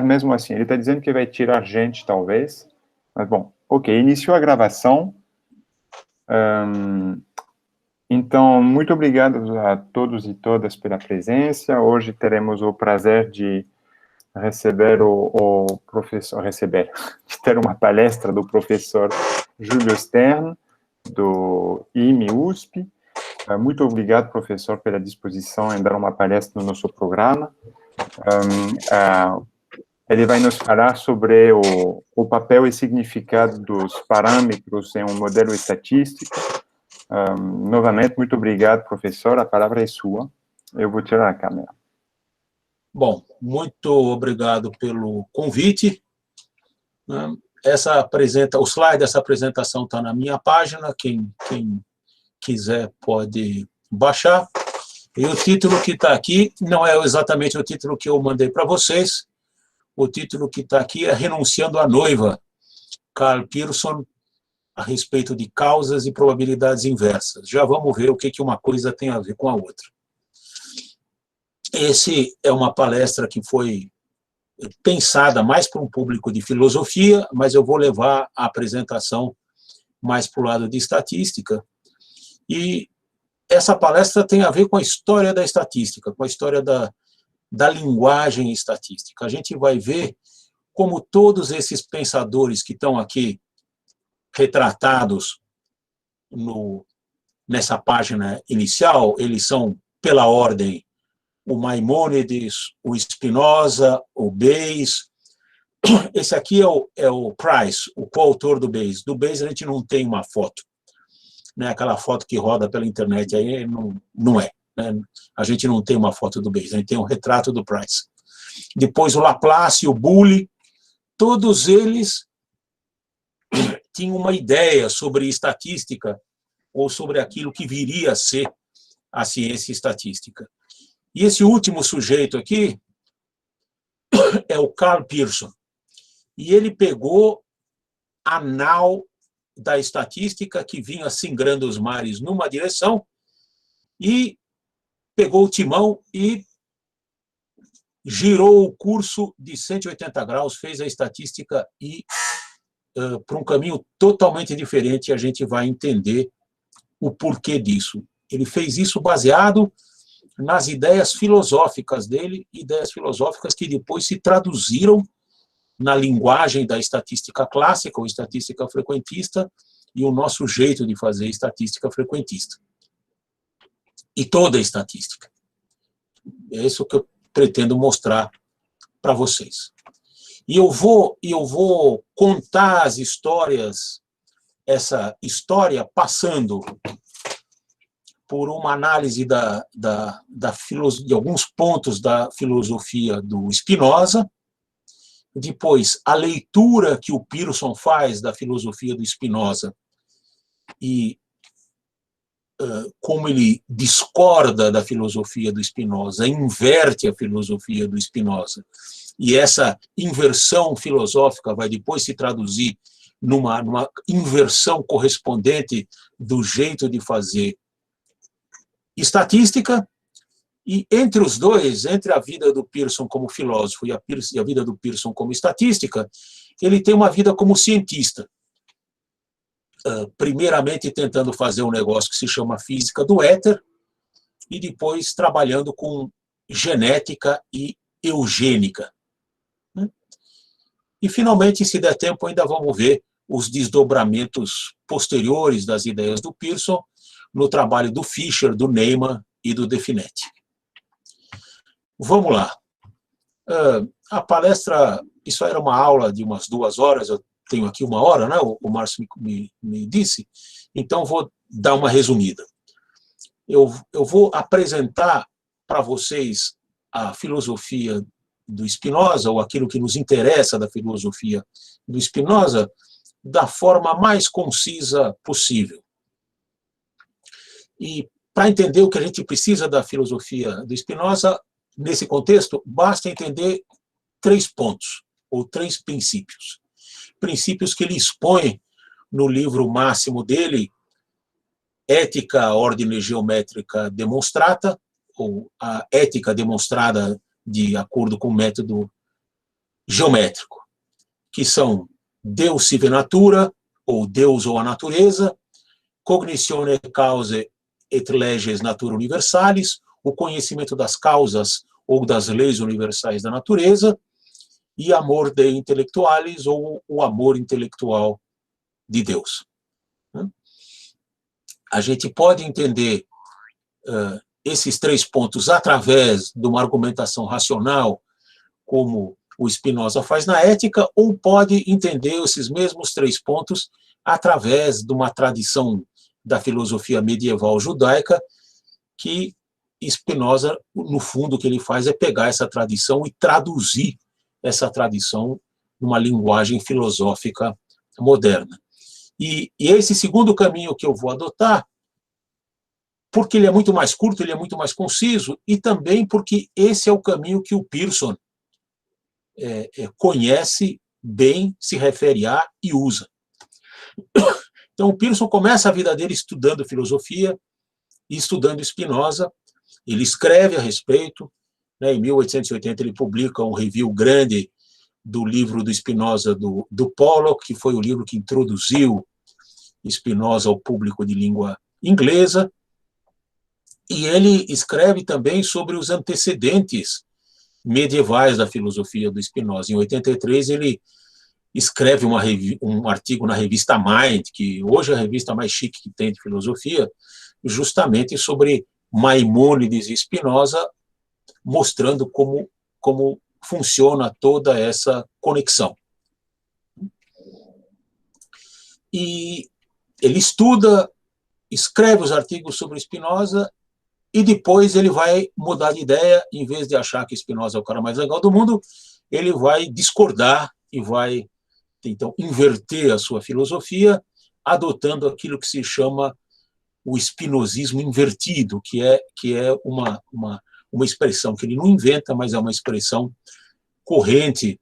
mesmo assim. Ele está dizendo que vai tirar gente, talvez. Mas, bom, ok. Iniciou a gravação. Então, muito obrigado a todos e todas pela presença. Hoje teremos o prazer de receber o professor, de ter uma palestra do professor Júlio Stern, do IME-USP. Muito obrigado, professor, pela disposição em dar uma palestra no nosso programa. Ele vai nos falar sobre o papel e significado dos parâmetros em um modelo estatístico. Novamente, muito obrigado, professor. A palavra é sua. Eu vou tirar a câmera. Bom, muito obrigado pelo convite. O slide dessa apresentação está na minha página. Quem quiser pode baixar. E o título que está aqui não é exatamente o título que eu mandei para vocês. O título que está aqui é Renunciando à Noiva, Karl Pearson, a respeito de causas e probabilidades inversas. Já vamos ver o que uma coisa tem a ver com a outra. Esse é uma palestra que foi pensada mais para um público de filosofia, mas eu vou levar a apresentação mais para o lado de estatística. E essa palestra tem a ver com a história da estatística, com a história da linguagem estatística. A gente vai ver como todos esses pensadores que estão aqui retratados nessa página inicial, eles são, pela ordem, o Maimônides, o Spinoza, o Bayes. Esse aqui é o Price, o coautor do Bayes. Do Bayes a gente não tem uma foto, né? Aquela foto que roda pela internet aí não é. Né? A gente não tem uma foto do Bayes, a gente tem um retrato do Price. Depois o Laplace, o Boole, todos eles tinham uma ideia sobre estatística ou sobre aquilo que viria a ser a ciência estatística. E esse último sujeito aqui é o Karl Pearson. E ele pegou a nau da estatística que vinha singrando os mares numa direção e pegou o timão e girou o curso de 180 graus, fez a estatística ir para um caminho totalmente diferente, e a gente vai entender o porquê disso. Ele fez isso baseado nas ideias filosóficas dele, ideias filosóficas que depois se traduziram na linguagem da estatística clássica, ou estatística frequentista, e o nosso jeito de fazer estatística frequentista. E toda a estatística. É isso que eu pretendo mostrar para vocês. E eu vou contar as histórias, essa história passando por uma análise de alguns pontos da filosofia do Spinoza, depois a leitura que o Pearson faz da filosofia do Spinoza e como ele discorda da filosofia do Spinoza, inverte a filosofia do Spinoza, e essa inversão filosófica vai depois se traduzir numa inversão correspondente do jeito de fazer estatística. E entre os dois, entre a vida do Pearson como filósofo e a vida do Pearson como estatística, ele tem uma vida como cientista. Primeiramente tentando fazer um negócio que se chama física do éter, e depois trabalhando com genética e eugênica. E, finalmente, se der tempo, ainda vamos ver os desdobramentos posteriores das ideias do Pearson no trabalho do Fischer, do Neyman e do Definetti. Vamos lá. A palestra, isso era uma aula de umas 2 horas, eu tenho aqui 1 hora, né? O Márcio me disse, então vou dar uma resumida. Eu vou apresentar para vocês a filosofia do Spinoza, ou aquilo que nos interessa da filosofia do Spinoza, da forma mais concisa possível. E, para entender o que a gente precisa da filosofia do Spinoza, nesse contexto, basta entender 3 pontos, ou 3 princípios. Princípios que ele expõe no livro máximo dele, Ética Ordine Geométrica Demonstrata, ou a ética demonstrada de acordo com o método geométrico, que são Deus sive natura, ou Deus ou a natureza, cognizione causae et leges natura universalis, o conhecimento das causas ou das leis universais da natureza, e amor de intelectualis, ou o amor intelectual de Deus. A gente pode entender esses 3 pontos através de uma argumentação racional, como o Spinoza faz na Ética, ou pode entender esses mesmos 3 pontos através de uma tradição da filosofia medieval judaica, que Spinoza, no fundo, o que ele faz é pegar essa tradição e traduzir essa tradição numa linguagem filosófica moderna. E esse segundo caminho que eu vou adotar, porque ele é muito mais curto, ele é muito mais conciso, e também porque esse é o caminho que o Pearson conhece bem, se refere a e usa. Então, o Pearson começa a vida dele estudando filosofia e estudando Spinoza. Ele escreve a respeito, né? Em 1880 ele publica um review grande do livro do Spinoza do Pollock, que foi o livro que introduziu Spinoza ao público de língua inglesa, e ele escreve também sobre os antecedentes medievais da filosofia do Spinoza. Em 83 ele escreve um artigo na revista Mind, que hoje é a revista mais chique que tem de filosofia, justamente sobre Maimônides e Spinoza, mostrando como funciona toda essa conexão. E ele estuda, escreve os artigos sobre Spinoza, e depois ele vai mudar de ideia. Em vez de achar que Spinoza é o cara mais legal do mundo, ele vai discordar e vai, então, inverter a sua filosofia, adotando aquilo que se chama o espinosismo invertido, que é uma expressão que ele não inventa, mas é uma expressão corrente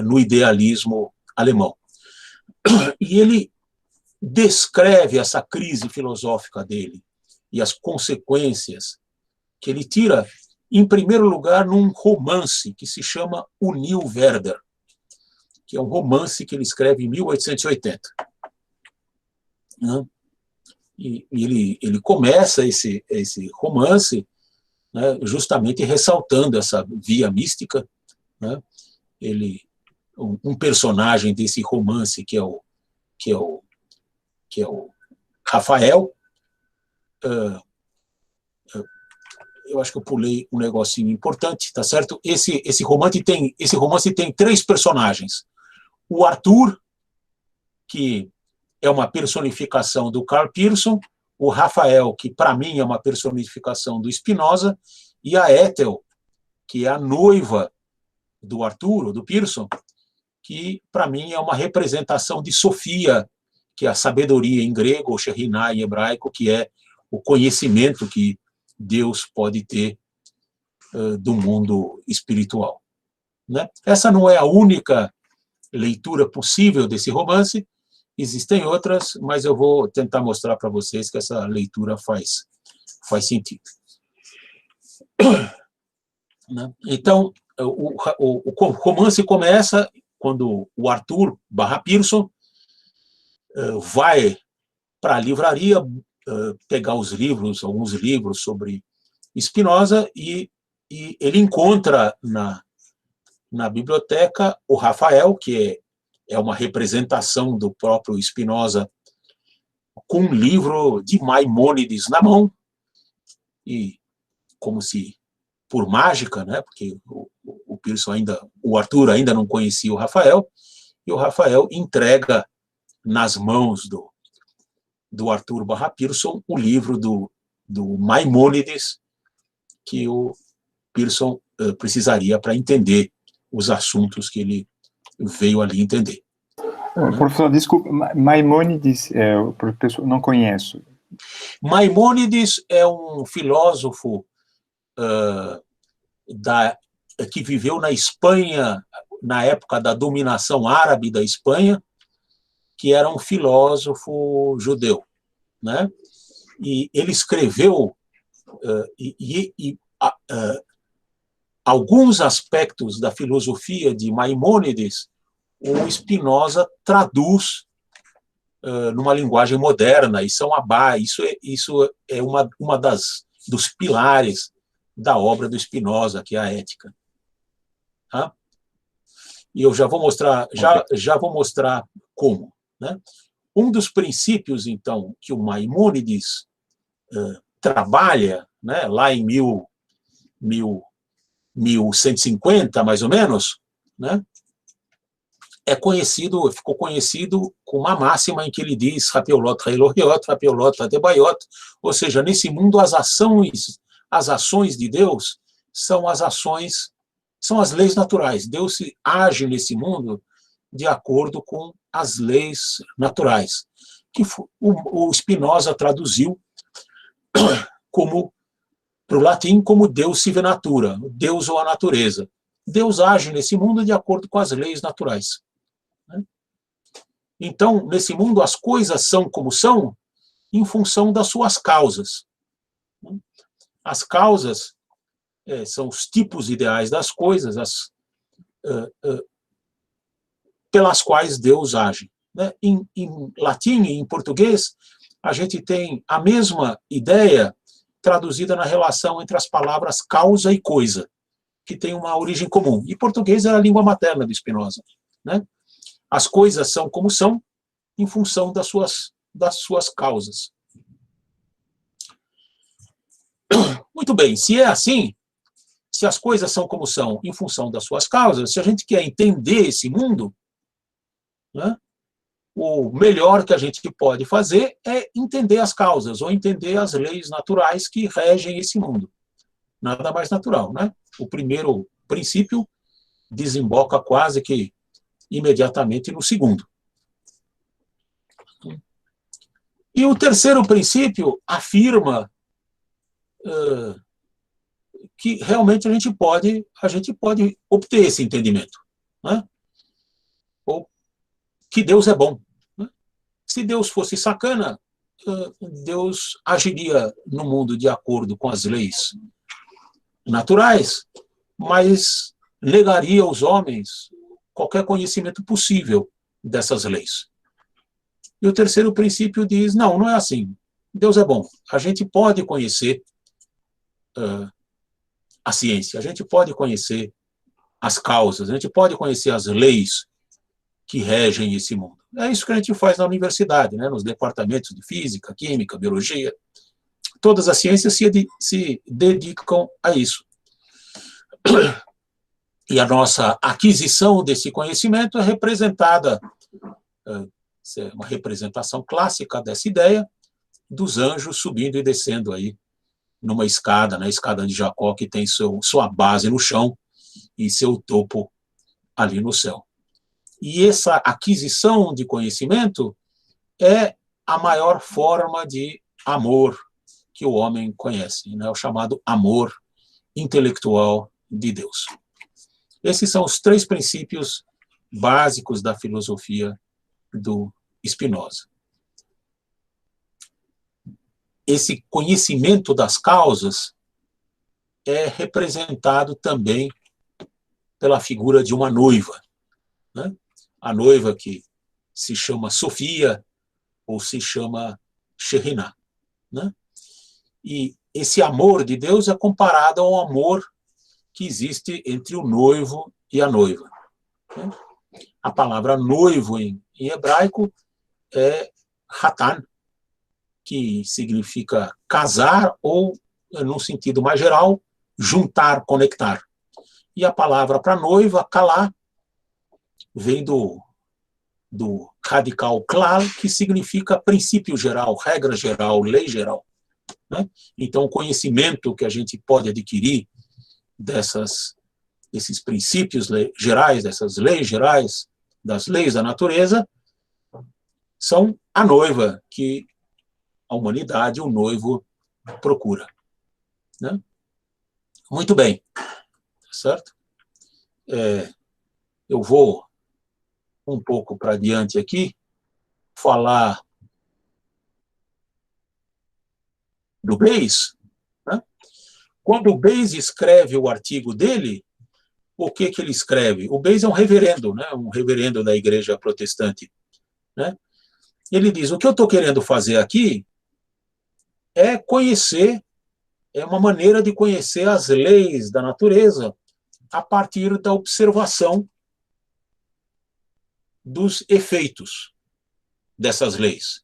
no idealismo alemão. E ele descreve essa crise filosófica dele e as consequências que ele tira, em primeiro lugar, num romance que se chama O Nil Werder, que é um romance que ele escreve em 1880. E ele começa esse romance, né, justamente ressaltando essa via mística, né? Um personagem desse romance que é o Rafael. Eu acho que eu pulei um negocinho importante, tá certo? Esse romance tem 3 personagens. O Arthur, que é uma personificação do Karl Pearson, o Rafael, que para mim é uma personificação do Spinoza, e a Ethel, que é a noiva do Arthur, ou do Pearson, que para mim é uma representação de Sofia, que é a sabedoria em grego, ou Shekhinah em hebraico, que é o conhecimento que Deus pode ter do mundo espiritual. Né? Essa não é a única leitura possível desse romance, existem outras, mas eu vou tentar mostrar para vocês que essa leitura faz sentido. Então, o romance começa quando o Arthur /Pearson vai para a livraria pegar alguns livros sobre Spinoza, e ele encontra na biblioteca o Rafael, que é uma representação do próprio Spinoza, com um livro de Maimônides na mão, e como se por mágica, né, porque o Arthur ainda não conhecia o Rafael, e o Rafael entrega nas mãos do Arthur /Pearson o livro do Maimônides, que o Pearson precisaria para entender os assuntos que ele veio ali entender. Professor, desculpa, Maimônides, não conheço. Maimônides é um filósofo que viveu na Espanha, na época da dominação árabe da Espanha, que era um filósofo judeu, né? E ele escreveu, alguns aspectos da filosofia de Maimônides, o Spinoza traduz numa linguagem moderna, isso é uma dos pilares da obra do Spinoza, que é a Ética. Tá? E eu já vou mostrar, já vou mostrar como. Né? Um dos princípios, então, que o Maimônides trabalha, né, lá em 1150, mais ou menos, né, ficou conhecido com uma máxima em que ele diz Rapiolot Reiloriot, Rapiolot Adebaiot, ou seja, nesse mundo as ações de Deus são as leis naturais. Deus age nesse mundo de acordo com as leis naturais, que o Spinoza traduziu para o latim como Deus sive natura, Deus ou a natureza. Deus age nesse mundo de acordo com as leis naturais. Então, nesse mundo, as coisas são como são em função das suas causas. As causas são os tipos ideais das coisas, pelas quais Deus age. Em latim e em português, a gente tem a mesma ideia traduzida na relação entre as palavras causa e coisa, que tem uma origem comum. E português é a língua materna de Spinoza. Né? As coisas são como são em função das suas causas. Muito bem, se é assim, se as coisas são como são em função das suas causas, se a gente quer entender esse mundo, né, o melhor que a gente pode fazer é entender as causas, ou entender as leis naturais que regem esse mundo. Nada mais natural, né? O primeiro princípio desemboca quase que imediatamente no segundo. E o terceiro princípio afirma que realmente a gente pode obter esse entendimento, né? Ou que Deus é bom. Né? Se Deus fosse sacana, Deus agiria no mundo de acordo com as leis naturais, mas negaria aos homens qualquer conhecimento possível dessas leis. E o terceiro princípio diz, não é assim. Deus é bom. A gente pode conhecer a ciência, a gente pode conhecer as causas, a gente pode conhecer as leis que regem esse mundo. É isso que a gente faz na universidade, né? Nos departamentos de física, química, biologia. Todas as ciências se dedicam a isso. E a nossa aquisição desse conhecimento é representada, uma representação clássica dessa ideia, dos anjos subindo e descendo aí numa escada, na escada de Jacó, que tem sua base no chão e seu topo ali no céu. E essa aquisição de conhecimento é a maior forma de amor que o homem conhece, né? O chamado amor intelectual de Deus. Esses são os três princípios básicos da filosofia do Spinoza. Esse conhecimento das causas é representado também pela figura de uma noiva, né? A noiva que se chama Sofia ou se chama Shekhinah, né? E esse amor de Deus é comparado ao amor que existe entre o noivo e a noiva. Né? A palavra noivo em hebraico é Hatan, que significa casar ou, num sentido mais geral, juntar, conectar. E a palavra para noiva, kalá, vem do radical klal, que significa princípio geral, regra geral, lei geral. Né? Então, o conhecimento que a gente pode adquirir desses princípios gerais, dessas leis gerais, das leis da natureza, são a noiva que a humanidade, o noivo, procura. Né? Muito bem. Certo? Eu vou um pouco para adiante aqui, falar do Bayes, né? Quando o Bayes escreve o artigo dele, o que ele escreve? O Bayes é um reverendo, né? Um reverendo da igreja protestante, né? Ele diz, o que eu estou querendo fazer aqui é conhecer, é uma maneira de conhecer as leis da natureza a partir da observação dos efeitos dessas leis.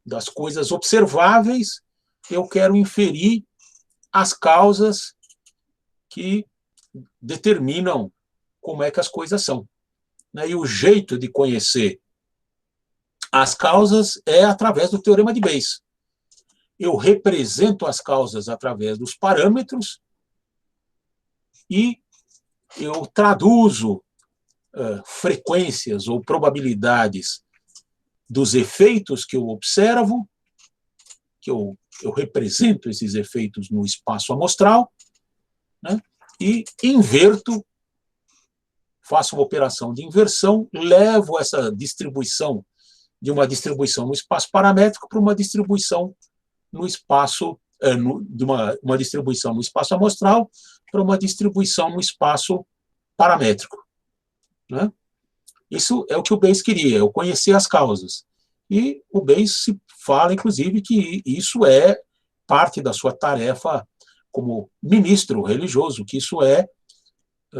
Das coisas observáveis, eu quero inferir as causas que determinam como é que as coisas são. E o jeito de conhecer as causas é através do teorema de Bayes. Eu represento as causas através dos parâmetros e eu traduzo frequências ou probabilidades dos efeitos que eu observo, que eu represento esses efeitos no espaço amostral, né, e inverto, faço uma operação de inversão, levo essa distribuição de uma distribuição no espaço paramétrico para uma distribuição no espaço, de uma distribuição no espaço amostral para uma distribuição no espaço paramétrico, né? Isso é o que o Bayes queria, eu conhecer as causas. E o Bayes fala, inclusive, que isso é parte da sua tarefa como ministro religioso, que isso é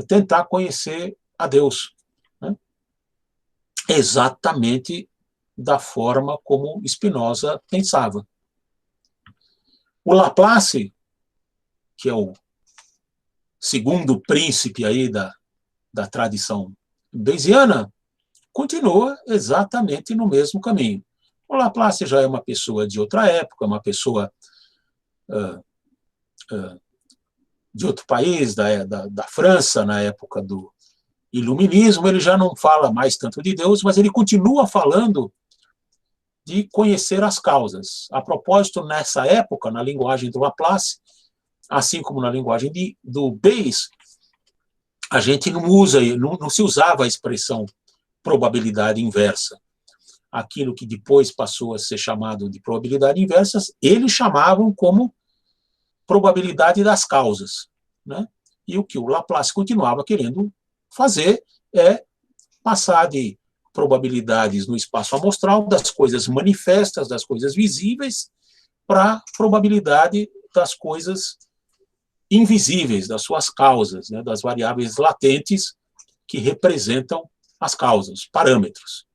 tentar conhecer a Deus, né? Exatamente da forma como Spinoza pensava. O Laplace, que é o segundo príncipe aí da tradição bayesiana, continua exatamente no mesmo caminho. O Laplace já é uma pessoa de outra época, uma pessoa de outro país, da França, na época do Iluminismo. Ele já não fala mais tanto de Deus, mas ele continua falando de conhecer as causas. A propósito, nessa época, na linguagem do Laplace, assim como na linguagem do Bayes, a gente não se usava a expressão probabilidade inversa. Aquilo que depois passou a ser chamado de probabilidade inversa, eles chamavam como probabilidade das causas, né? E o que o Laplace continuava querendo fazer é passar de probabilidades no espaço amostral das coisas manifestas, das coisas visíveis, para probabilidade das coisas invisíveis, das suas causas, né, das variáveis latentes que representam as causas, parâmetros.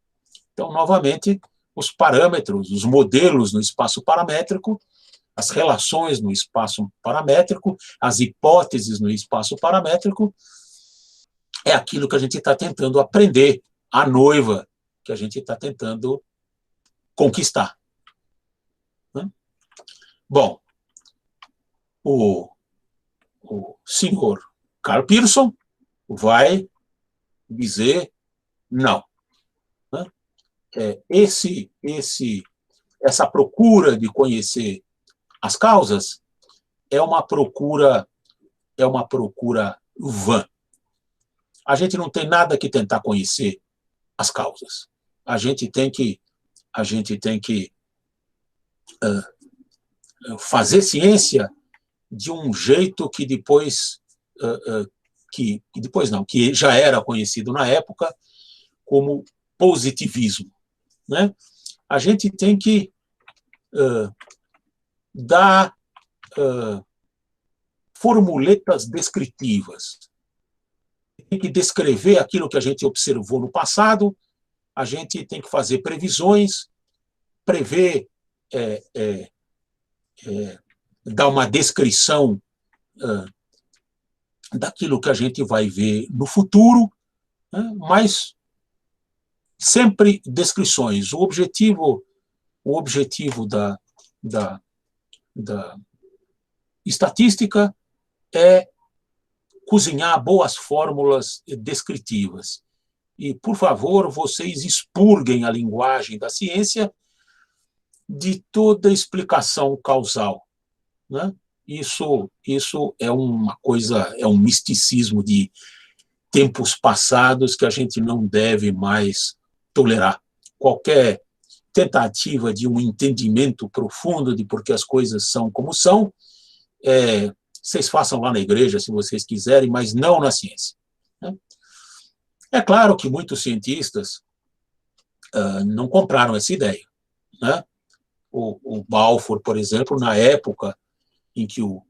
Então, novamente, os parâmetros, os modelos no espaço paramétrico, as relações no espaço paramétrico, as hipóteses no espaço paramétrico, é aquilo que a gente está tentando aprender, a noiva que a gente está tentando conquistar, né? Bom, o senhor Karl Pearson vai dizer não, né? Essa procura de conhecer as causas é uma procura vã. A gente não tem nada que tentar conhecer as causas. A gente tem que fazer ciência de um jeito que depois que já era conhecido na época como positivismo, né? A gente tem que dar formuletas descritivas. Tem que descrever aquilo que a gente observou no passado, a gente tem que fazer previsões, prever, dar uma descrição daquilo que a gente vai ver no futuro, né? Mas sempre descrições. O objetivo da estatística é cozinhar boas fórmulas descritivas. E, por favor, vocês expurguem a linguagem da ciência de toda explicação causal, né? Isso é uma coisa, é um misticismo de tempos passados que a gente não deve mais tolerar. Qualquer tentativa de um entendimento profundo de por que as coisas são como são vocês façam lá na igreja, se vocês quiserem, mas não na ciência. Né? É claro que muitos cientistas não compraram essa ideia. Né? O Balfour, por exemplo, na época em que o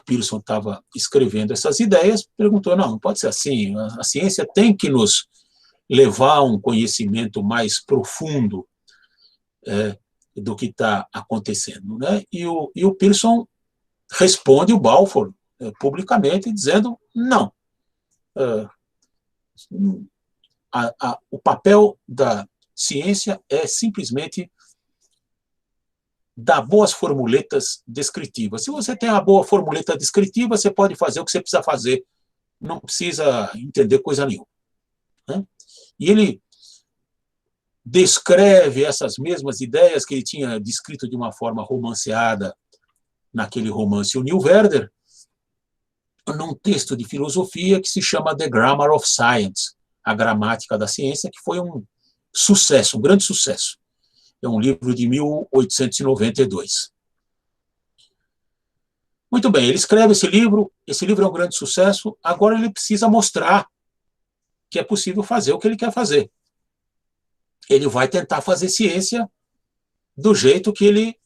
Pearson estava escrevendo essas ideias, perguntou, não pode ser assim, a ciência tem que nos levar a um conhecimento mais profundo do que está acontecendo. Né? E o Pearson responde o Balfour publicamente, dizendo, não. O papel da ciência é simplesmente dar boas formuletas descritivas. Se você tem uma boa formuleta descritiva, você pode fazer o que você precisa fazer, não precisa entender coisa nenhuma. Né? E ele descreve essas mesmas ideias que ele tinha descrito de uma forma romanceada naquele romance O New Werder, num texto de filosofia que se chama The Grammar of Science, a gramática da ciência, que foi um sucesso, um grande sucesso. É um livro de 1892. Muito bem, ele escreve esse livro é um grande sucesso, agora ele precisa mostrar que é possível fazer o que ele quer fazer. Ele vai tentar fazer ciência do jeito que ele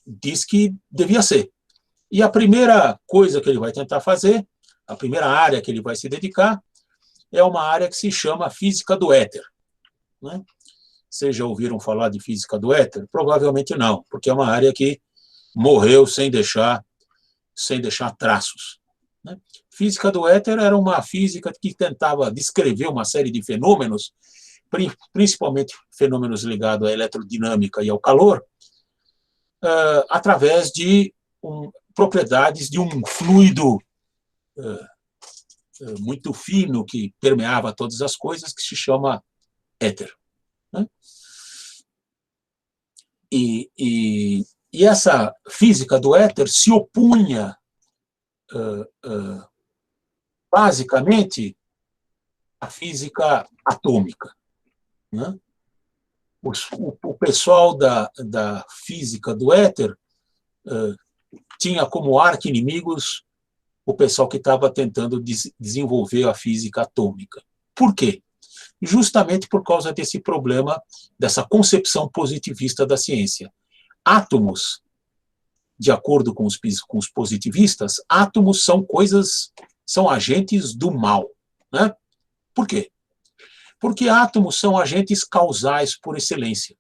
diz que devia ser. E a primeira coisa que ele vai tentar fazer, a primeira área que ele vai se dedicar, é uma área que se chama física do éter. Né? Vocês já ouviram falar de física do éter? Provavelmente não, porque é uma área que morreu sem deixar traços. Né? Física do éter era uma física que tentava descrever uma série de fenômenos, principalmente fenômenos ligados à eletrodinâmica e ao calor, através de propriedades de um fluido muito fino que permeava todas as coisas, que se chama éter. Né? E essa física do éter se opunha basicamente à física atômica. Né? O pessoal da física do éter tinha como arqui-inimigos o pessoal que estava tentando desenvolver a física atômica. Por quê? Justamente por causa desse problema, dessa concepção positivista da ciência. Átomos, de acordo com os positivistas, átomos são agentes do mal. Né? Por quê? Porque átomos são agentes causais por excelência.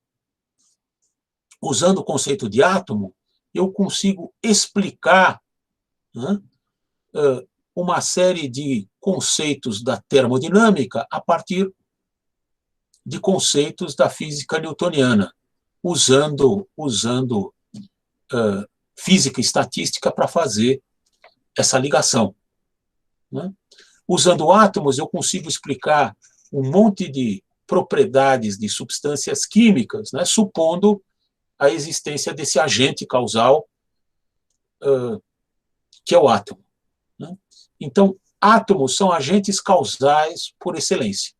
Usando o conceito de átomo, eu consigo explicar, né, uma série de conceitos da termodinâmica a partir de conceitos da física newtoniana, usando física e estatística para fazer essa ligação. Né? Usando átomos, eu consigo explicar um monte de propriedades de substâncias químicas, né, supondo a existência desse agente causal que é o átomo. Né? Então, átomos são agentes causais por excelência.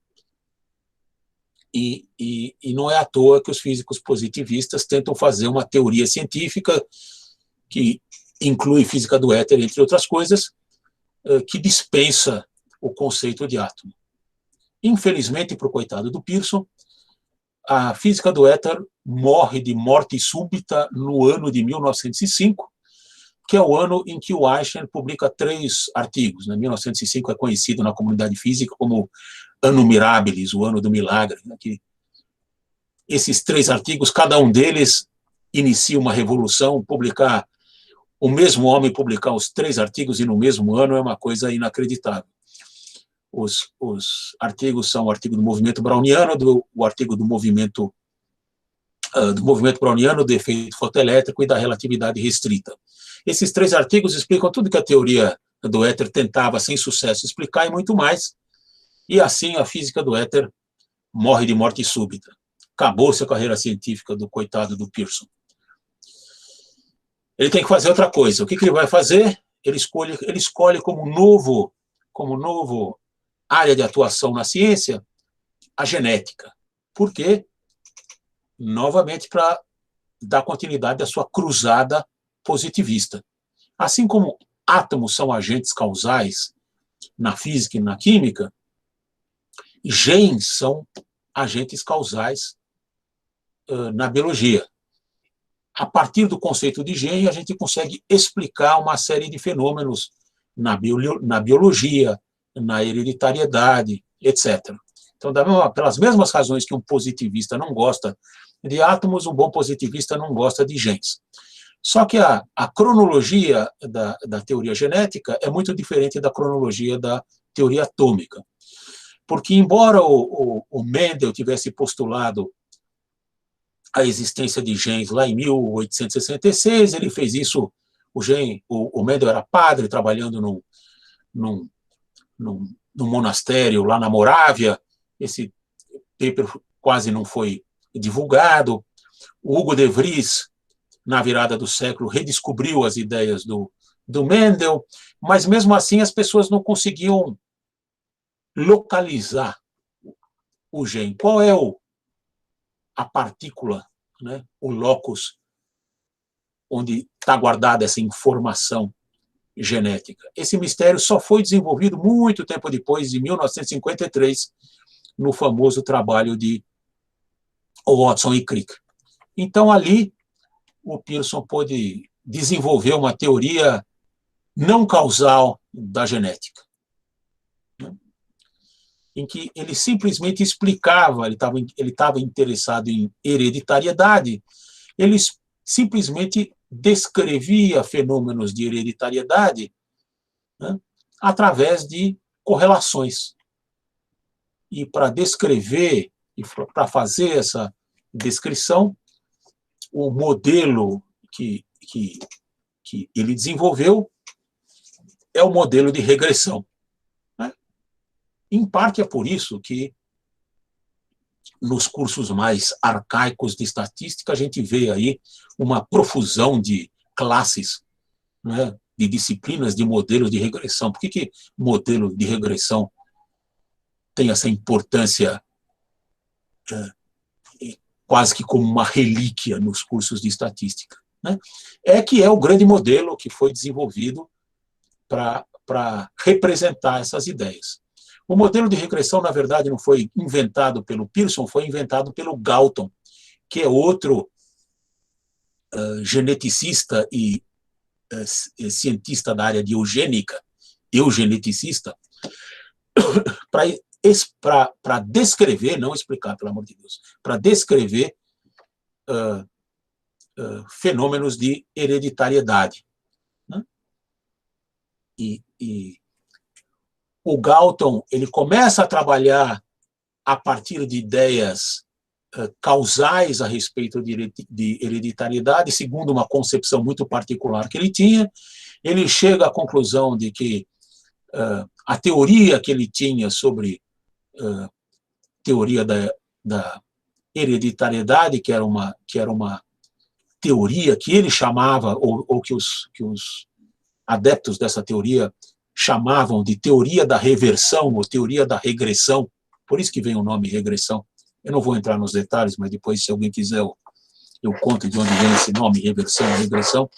E não é à toa que os físicos positivistas tentam fazer uma teoria científica que inclui física do éter, entre outras coisas, que dispensa o conceito de átomo. Infelizmente, para o coitado do Pearson, a física do éter morre de morte súbita no ano de 1905, que é o ano em que o Einstein publica 3 artigos. 1905 é conhecido na comunidade física como Anno Mirabilis, o ano do milagre. Que esses 3 artigos, cada um deles inicia uma revolução. O mesmo homem publicar os 3 artigos e no mesmo ano é uma coisa inacreditável. Os artigos são o artigo do movimento browniano, o artigo do movimento browniano, do efeito fotoelétrico e da relatividade restrita. Esses 3 artigos explicam tudo que a teoria do éter tentava, sem sucesso, explicar e muito mais. E assim a física do éter morre de morte súbita. Acabou-se a carreira científica do coitado do Pearson. Ele tem que fazer outra coisa. O que ele vai fazer? Ele escolhe como novo área de atuação na ciência a genética. Por quê? Novamente, para dar continuidade à sua cruzada positivista. Assim como átomos são agentes causais na física e na química, genes são agentes causais na biologia. A partir do conceito de gene, a gente consegue explicar uma série de fenômenos na biologia, na hereditariedade, etc. Então, pelas mesmas razões que um positivista não gosta de átomos, um bom positivista não gosta de genes. Só que a cronologia da teoria genética é muito diferente da cronologia da teoria atômica. Porque, embora o Mendel tivesse postulado a existência de genes lá em 1866, ele fez isso, o Mendel era padre, trabalhando num monastério lá na Morávia, esse paper quase não foi divulgado. O Hugo de Vries, na virada do século, redescobriu as ideias do Mendel, mas mesmo assim as pessoas não conseguiam localizar o gene. Qual é a partícula, né, o locus, onde está guardada essa informação genética? Esse mistério só foi desenvolvido muito tempo depois, em 1953, no famoso trabalho de Watson e Crick. Então, ali, o Pearson pôde desenvolver uma teoria não causal da genética, né, em que ele simplesmente explicava, ele estava interessado em hereditariedade, ele simplesmente descrevia fenômenos de hereditariedade, né, através de correlações. E para descrever, e para fazer essa descrição, o modelo que ele desenvolveu é o modelo de regressão. Em parte é por isso que nos cursos mais arcaicos de estatística a gente vê aí uma profusão de classes, né, de disciplinas de modelos de regressão. Por que modelo de regressão tem essa importância quase que como uma relíquia nos cursos de estatística, né? É que é o grande modelo que foi desenvolvido para representar essas ideias. O modelo de regressão, na verdade, não foi inventado pelo Pearson, foi inventado pelo Galton, que é outro geneticista e cientista da área de eugeneticista, para descrever, não explicar, pelo amor de Deus, para descrever fenômenos de hereditariedade, né? E o Galton, ele começa a trabalhar a partir de ideias causais a respeito de hereditariedade, segundo uma concepção muito particular que ele tinha. Ele chega à conclusão de que a teoria que ele tinha sobre teoria da hereditariedade, que era uma teoria que ele chamava, ou que os adeptos dessa teoria chamavam de teoria da reversão ou teoria da regressão, por isso que vem o nome regressão. Eu não vou entrar nos detalhes, mas depois, se alguém quiser, eu conto de onde vem esse nome, reversão, regressão.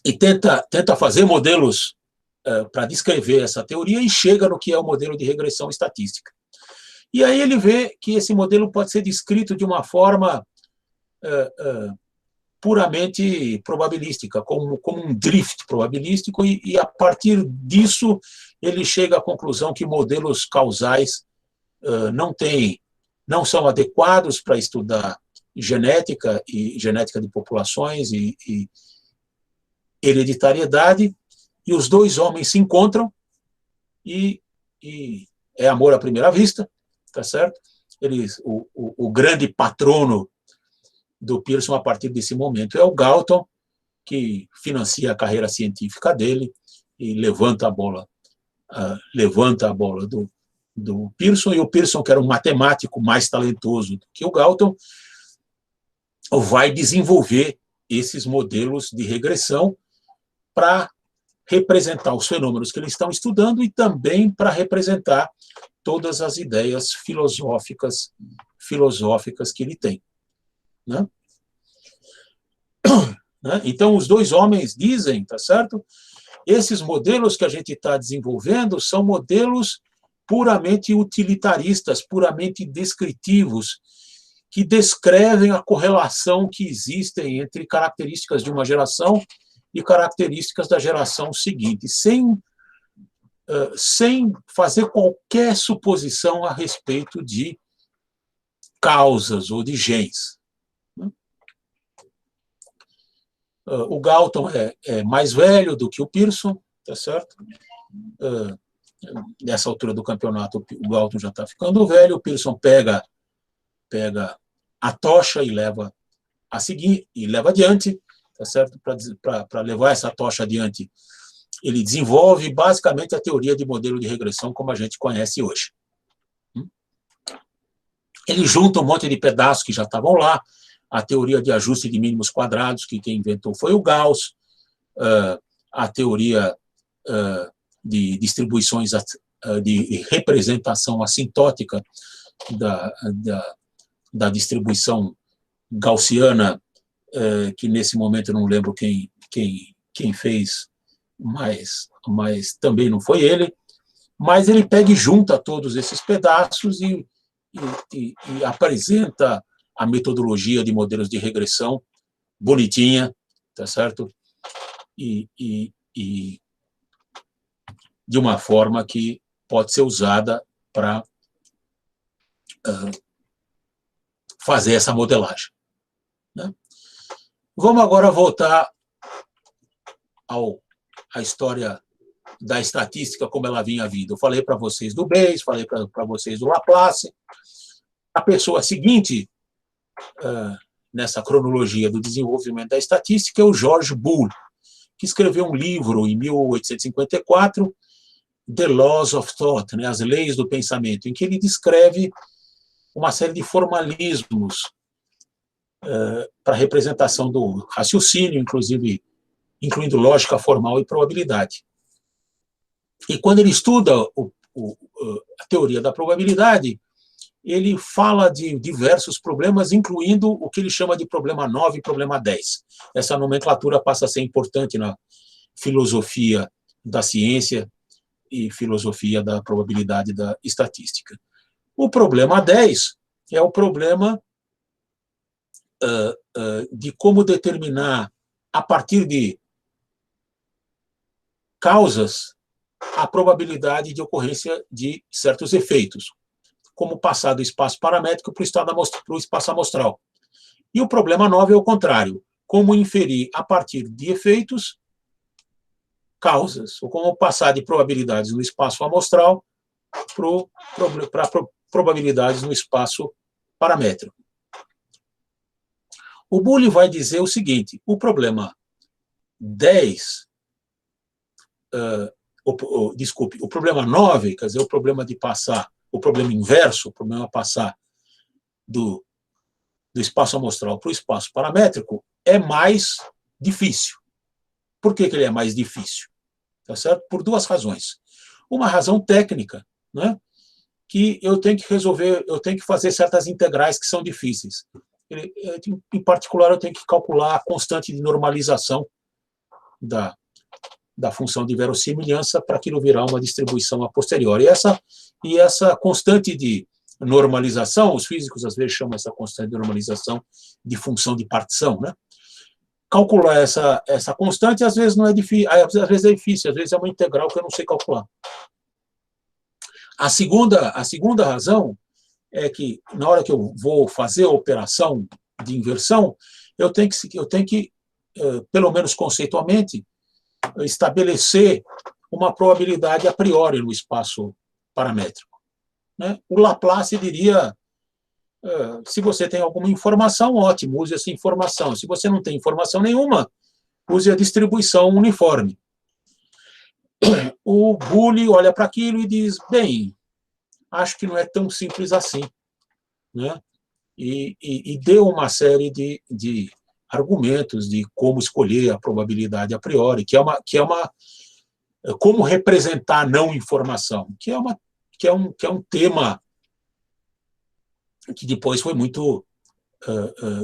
E tenta fazer modelos para descrever essa teoria e chega no que é o modelo de regressão estatística. E aí ele vê que esse modelo pode ser descrito de uma forma puramente probabilística, como um drift probabilístico, e a partir disso ele chega à conclusão que modelos causais não são adequados para estudar genética de populações e hereditariedade, e os dois homens se encontram e é amor à primeira vista, tá certo? O grande patrono do Pearson a partir desse momento é o Galton, que financia a carreira científica dele e levanta a bola do Pearson, e o Pearson, que era um matemático mais talentoso do que o Galton, vai desenvolver esses modelos de regressão para representar os fenômenos que eles estão estudando e também para representar todas as ideias filosóficas que ele tem, né? né? Então, os dois homens dizem, tá certo? Esses modelos que a gente está desenvolvendo são modelos puramente utilitaristas, puramente descritivos, que descrevem a correlação que existem entre características de uma geração e características da geração seguinte, sem fazer qualquer suposição a respeito de causas ou de genes. O Galton é mais velho do que o Pearson, tá certo? Nessa altura do campeonato, o Galton já está ficando velho, o Pearson pega a tocha e leva a seguir, e leva adiante, tá certo? Para levar essa tocha adiante, ele desenvolve basicamente a teoria de modelo de regressão como a gente conhece hoje. Ele junta um monte de pedaços que já estavam lá, a teoria de ajuste de mínimos quadrados, que quem inventou foi o Gauss, a teoria de distribuições de representação assintótica da distribuição gaussiana, que nesse momento eu não lembro quem fez, mas também não foi ele, mas ele pega e junta todos esses pedaços e apresenta a metodologia de modelos de regressão bonitinha, tá certo? E de uma forma que pode ser usada para fazer essa modelagem, né? Vamos agora voltar à história da estatística como ela vinha vindo. Eu falei para vocês do Bayes, falei para vocês do Laplace. A pessoa seguinte nessa cronologia do desenvolvimento da estatística é o George Boole, que escreveu um livro em 1854, The Laws of Thought, né, as leis do pensamento, em que ele descreve uma série de formalismos para a representação do raciocínio, incluindo lógica formal e probabilidade. E quando ele estuda a teoria da probabilidade, ele fala de diversos problemas, incluindo o que ele chama de problema 9 e problema 10. Essa nomenclatura passa a ser importante na filosofia da ciência e filosofia da probabilidade da estatística. O problema 10 é o problema de como determinar, a partir de causas, a probabilidade de ocorrência de certos efeitos, como passar do espaço paramétrico para o espaço amostral. E o problema 9 é o contrário, como inferir a partir de efeitos causas, ou como passar de probabilidades no espaço amostral para probabilidades no espaço paramétrico. O Boole vai dizer o seguinte: o problema 10, o problema 9, quer dizer, o problema de passar, o problema inverso, o problema de passar do espaço amostral para o espaço paramétrico, é mais difícil. Por que ele é mais difícil? Tá certo? Por duas razões. Uma razão técnica, né? Que eu tenho que resolver, eu tenho que fazer certas integrais que são difíceis. Em particular, eu tenho que calcular a constante de normalização da função de verossimilhança para aquilo virar uma distribuição a posteriori. E essa constante de normalização, os físicos às vezes chamam essa constante de normalização de função de partição, né? Calcular essa constante às vezes não é difícil, às vezes é difícil, às vezes é uma integral que eu não sei calcular. A segunda razão é que, na hora que eu vou fazer a operação de inversão, eu tenho que pelo menos conceitualmente, estabelecer uma probabilidade a priori no espaço paramétrico, né? O Laplace diria, se você tem alguma informação, ótimo, use essa informação. Se você não tem informação nenhuma, use a distribuição uniforme. O Boole olha para aquilo e diz, bem, acho que não é tão simples assim, né? E deu uma série de argumentos de como escolher a probabilidade a priori, que é uma como representar a não informação, que é um tema que depois foi muito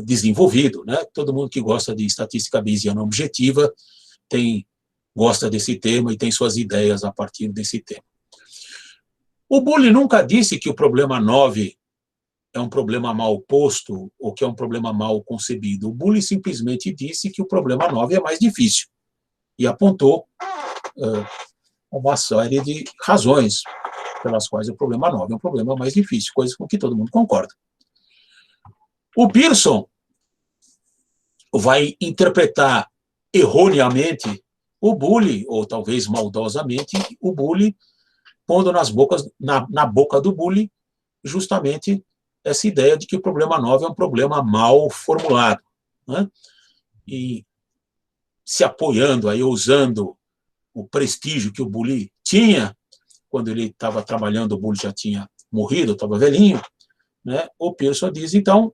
desenvolvido, né? Todo mundo que gosta de estatística bayesiana objetiva gosta desse tema e tem suas ideias a partir desse tema. O Bully nunca disse que o problema 9 é um problema mal posto ou que é um problema mal concebido. O Bully simplesmente disse que o problema 9 é mais difícil e apontou uma série de razões pelas quais o problema 9 é um problema mais difícil, coisa com que todo mundo concorda. O Pearson vai interpretar erroneamente o Bully, ou talvez maldosamente, o Bully, pondo na boca do Bully justamente essa ideia de que o problema 9 é um problema mal formulado, né? E se apoiando aí, usando o prestígio que o Bully tinha, quando ele estava trabalhando, o Bully já tinha morrido, estava velhinho, né? O Pearson diz, então,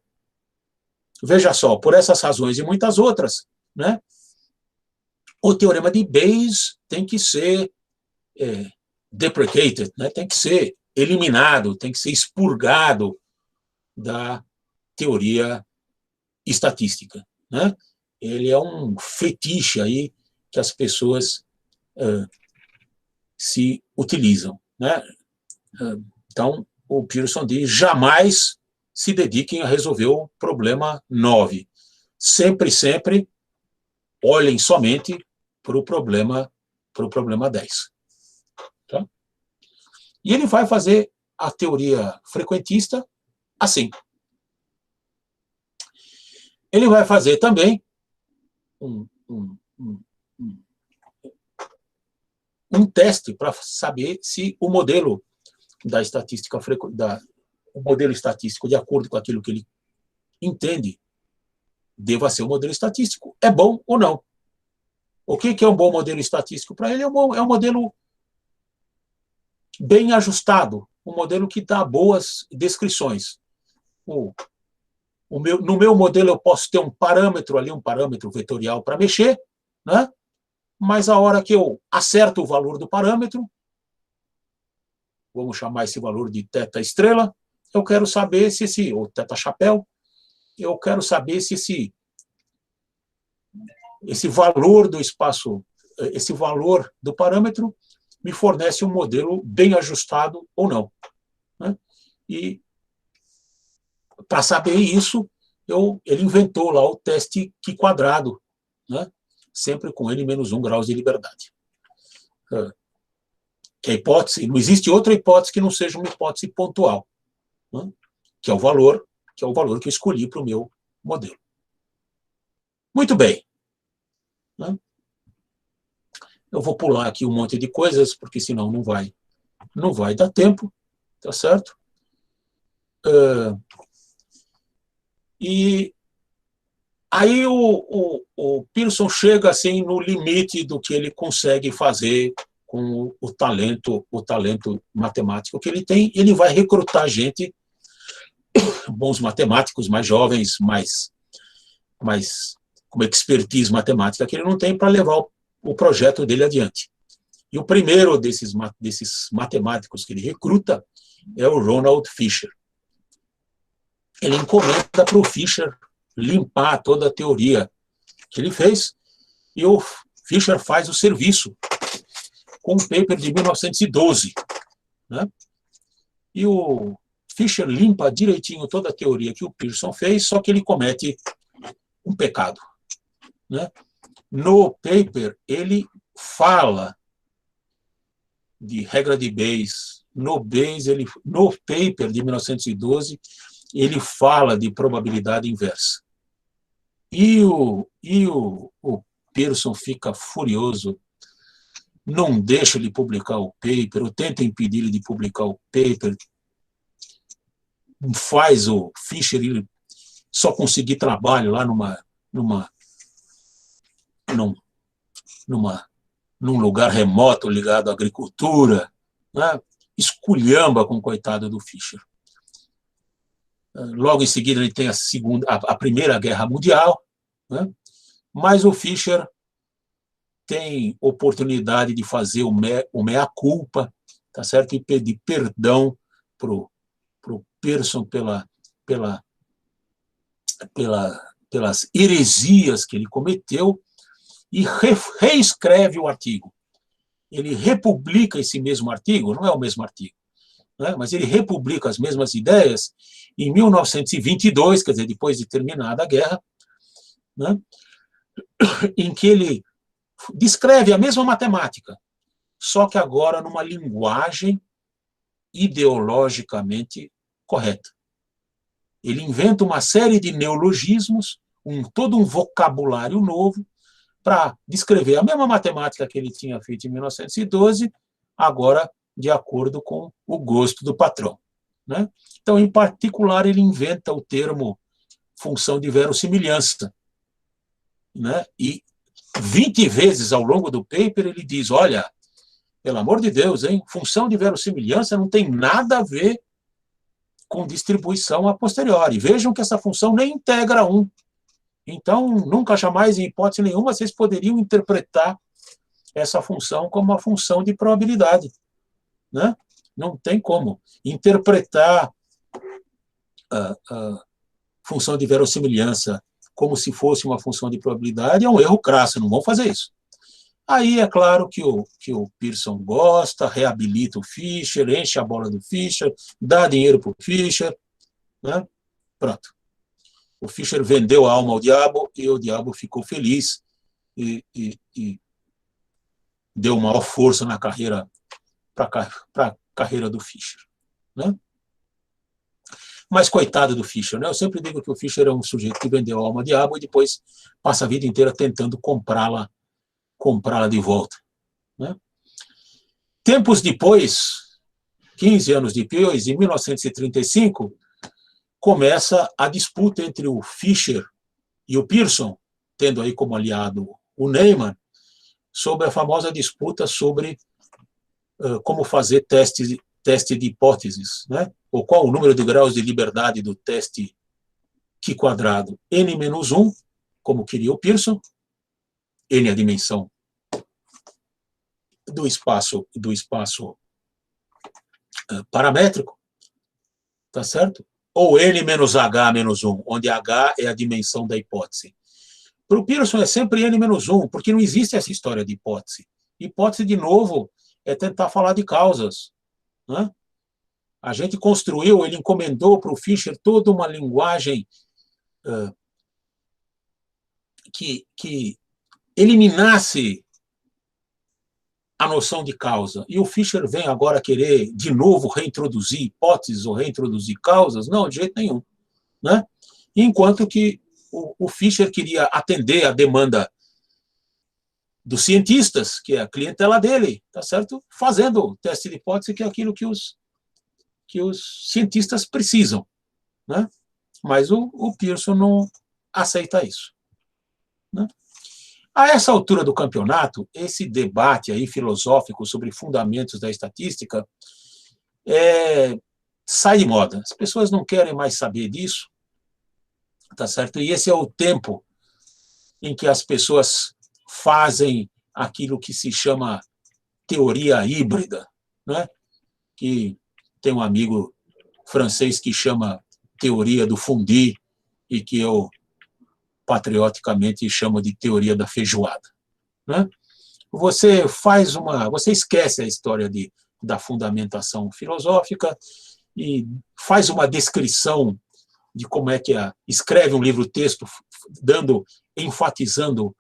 veja só, por essas razões e muitas outras, né? O teorema de Bayes tem que ser deprecated, né? Tem que ser eliminado, tem que ser expurgado da teoria estatística, né? Ele é um fetiche aí que as pessoas se utilizam, né? Então, o Pearson diz, jamais se dediquem a resolver o problema 9. Sempre olhem somente para o problema 10. Tá? E ele vai fazer a teoria frequentista assim. Ele vai fazer também um teste para saber se o modelo da estatística o modelo estatístico, de acordo com aquilo que ele entende, deva ser um modelo estatístico. É bom ou não? O que é um bom modelo estatístico para ele? É um modelo bem ajustado, um modelo que dá boas descrições. No meu modelo eu posso ter um parâmetro ali, um parâmetro vetorial para mexer, né? Mas a hora que eu acerto o valor do parâmetro, vamos chamar esse valor de θ estrela, eu quero saber se ou θ chapéu, eu quero saber se esse valor do espaço, esse valor do parâmetro me fornece um modelo bem ajustado ou não, né? E para saber isso, ele inventou lá o teste Q quadrado, né? Sempre com n menos 1 graus de liberdade. Que a hipótese, não existe outra hipótese que não seja uma hipótese pontual, né? que é o valor que eu escolhi para o meu modelo. Muito bem. Né? Eu vou pular aqui um monte de coisas, porque senão não vai dar tempo, tá certo? E aí o Pearson chega assim no limite do que ele consegue fazer com o talento matemático que ele tem. Ele vai recrutar gente, bons matemáticos, mais jovens, mais com expertise matemática que ele não tem, para levar o projeto dele adiante. E o primeiro desses matemáticos que ele recruta é o Ronald Fisher. Ele encomenda para o Fisher limpar toda a teoria que ele fez, e o Fisher faz o serviço com um paper de 1912. Né? E o Fisher limpa direitinho toda a teoria que o Pearson fez, só que ele comete um pecado. Né? No paper, ele fala de regra de Bayes. No paper de 1912, ele fala de probabilidade inversa. E o Pearson fica furioso, não deixa ele publicar o paper, ou tenta impedir ele de publicar o paper, faz o Fisher ele só conseguir trabalho lá num lugar remoto ligado à agricultura, né? Esculhamba com o coitado do Fisher. Logo em seguida ele tem a Primeira Guerra Mundial, né? Mas o Fisher tem oportunidade de fazer o mea-culpa, tá certo? E pedir perdão para o Pearson pela pelas heresias que ele cometeu e reescreve o artigo. Ele republica esse mesmo artigo, não é o mesmo artigo, né? Mas ele republica as mesmas ideias em 1922, quer dizer, depois de terminada a guerra, né? Em que ele descreve a mesma matemática, só que agora numa linguagem ideologicamente correta. Ele inventa uma série de neologismos, todo um vocabulário novo, para descrever a mesma matemática que ele tinha feito em 1912, agora de acordo com o gosto do patrão, né? Então, em particular, ele inventa o termo função de verossimilhança, né? E 20 vezes ao longo do paper ele diz, olha, pelo amor de Deus, hein, função de verossimilhança não tem nada a ver com distribuição a posteriori. Vejam que essa função nem integra 1. Então, nunca, jamais, em hipótese nenhuma, vocês poderiam interpretar essa função como uma função de probabilidade, né? Não tem como. Interpretar a função de verossimilhança como se fosse uma função de probabilidade é um erro crasso, não vão fazer isso. Aí é claro que o Pearson gosta, reabilita o Fischer, enche a bola do Fischer, dá dinheiro para o Fischer, né? Pronto. O Fischer vendeu a alma ao diabo e o diabo ficou feliz e deu maior força na carreira, para a carreira do Fischer, né? Mas coitado do Fischer, né? Eu sempre digo que o Fischer é um sujeito que vendeu a alma ao diabo e depois passa a vida inteira tentando comprá-la de volta, né? Tempos depois, 15 anos depois, em 1935, começa a disputa entre o Fischer e o Pearson, tendo aí como aliado o Neyman, sobre a famosa disputa sobre como fazer teste de hipóteses, né? Ou qual o número de graus de liberdade do teste Q quadrado n-1, como queria o Pearson, n é a dimensão do espaço paramétrico, tá certo? Ou n menos h menos 1, onde h é a dimensão da hipótese. Para o Pearson é sempre n menos 1, porque não existe essa história de hipótese. Hipótese, de novo, é tentar falar de causas, né? A gente construiu, ele encomendou para o Fischer toda uma linguagem que eliminasse a noção de causa. E o Fischer vem agora querer, de novo, reintroduzir hipóteses ou reintroduzir causas? Não, de jeito nenhum, né? Enquanto que o Fischer queria atender a demanda dos cientistas, que é a clientela dele, tá certo? Fazendo teste de hipótese, que é aquilo que os cientistas precisam, né? Mas o Pearson não aceita isso, né? A essa altura do campeonato, esse debate aí filosófico sobre fundamentos da estatística sai de moda. As pessoas não querem mais saber disso, tá certo? E esse é o tempo em que as pessoas fazem aquilo que se chama teoria híbrida, né? Que tem um amigo francês que chama teoria do fundi e que eu patrioticamente chamo de teoria da feijoada, né? Você esquece a história da fundamentação filosófica e faz uma descrição de como é que escreve um livro-texto enfatizando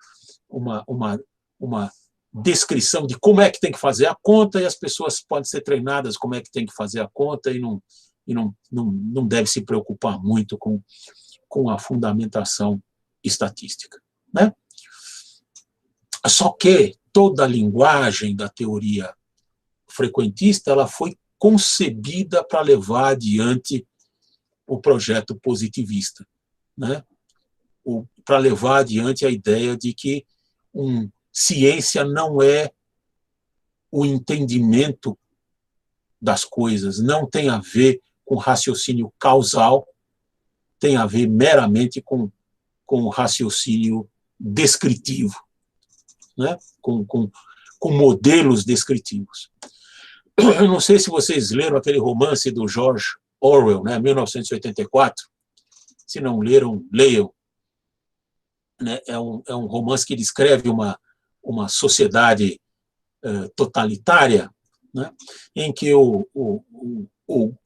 uma descrição de como é que tem que fazer a conta, e as pessoas podem ser treinadas como é que tem que fazer a conta e não deve se preocupar muito com a fundamentação estatística, né? Só que toda a linguagem da teoria frequentista ela foi concebida para levar adiante o projeto positivista, né? Para levar adiante a ideia de que ciência não é o entendimento das coisas, não tem a ver com raciocínio causal, tem a ver meramente com raciocínio descritivo, né? com modelos descritivos. Eu não sei se vocês leram aquele romance do George Orwell, né? 1984. Se não leram, leiam. Né? É um romance que descreve uma sociedade totalitária, né? Em que o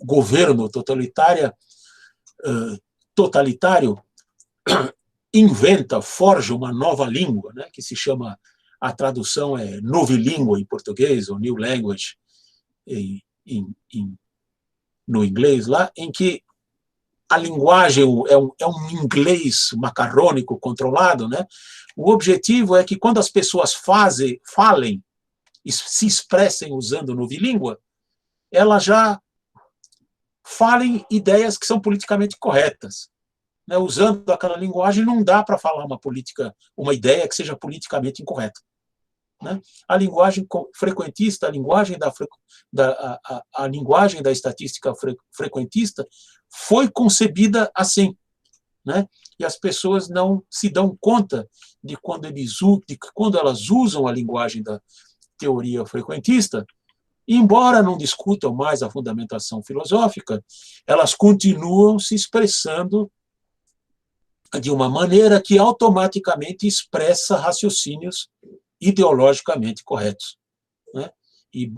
governo totalitário inventa, forja uma nova língua, né? Que se chama, a tradução é novilíngua em português, ou new language no inglês lá, em que a linguagem é um inglês macarrônico controlado, né? O objetivo é que quando as pessoas falem, se expressem usando novilíngua, elas já falem ideias que são politicamente corretas. Né? Usando aquela linguagem, não dá para falar uma ideia que seja politicamente incorreta. Né? A linguagem frequentista, a linguagem da estatística frequentista foi concebida assim. Né? E as pessoas não se dão conta de quando elas usam a linguagem da teoria frequentista, embora não discutam mais a fundamentação filosófica, elas continuam se expressando de uma maneira que automaticamente expressa raciocínios ideologicamente corretos, né? E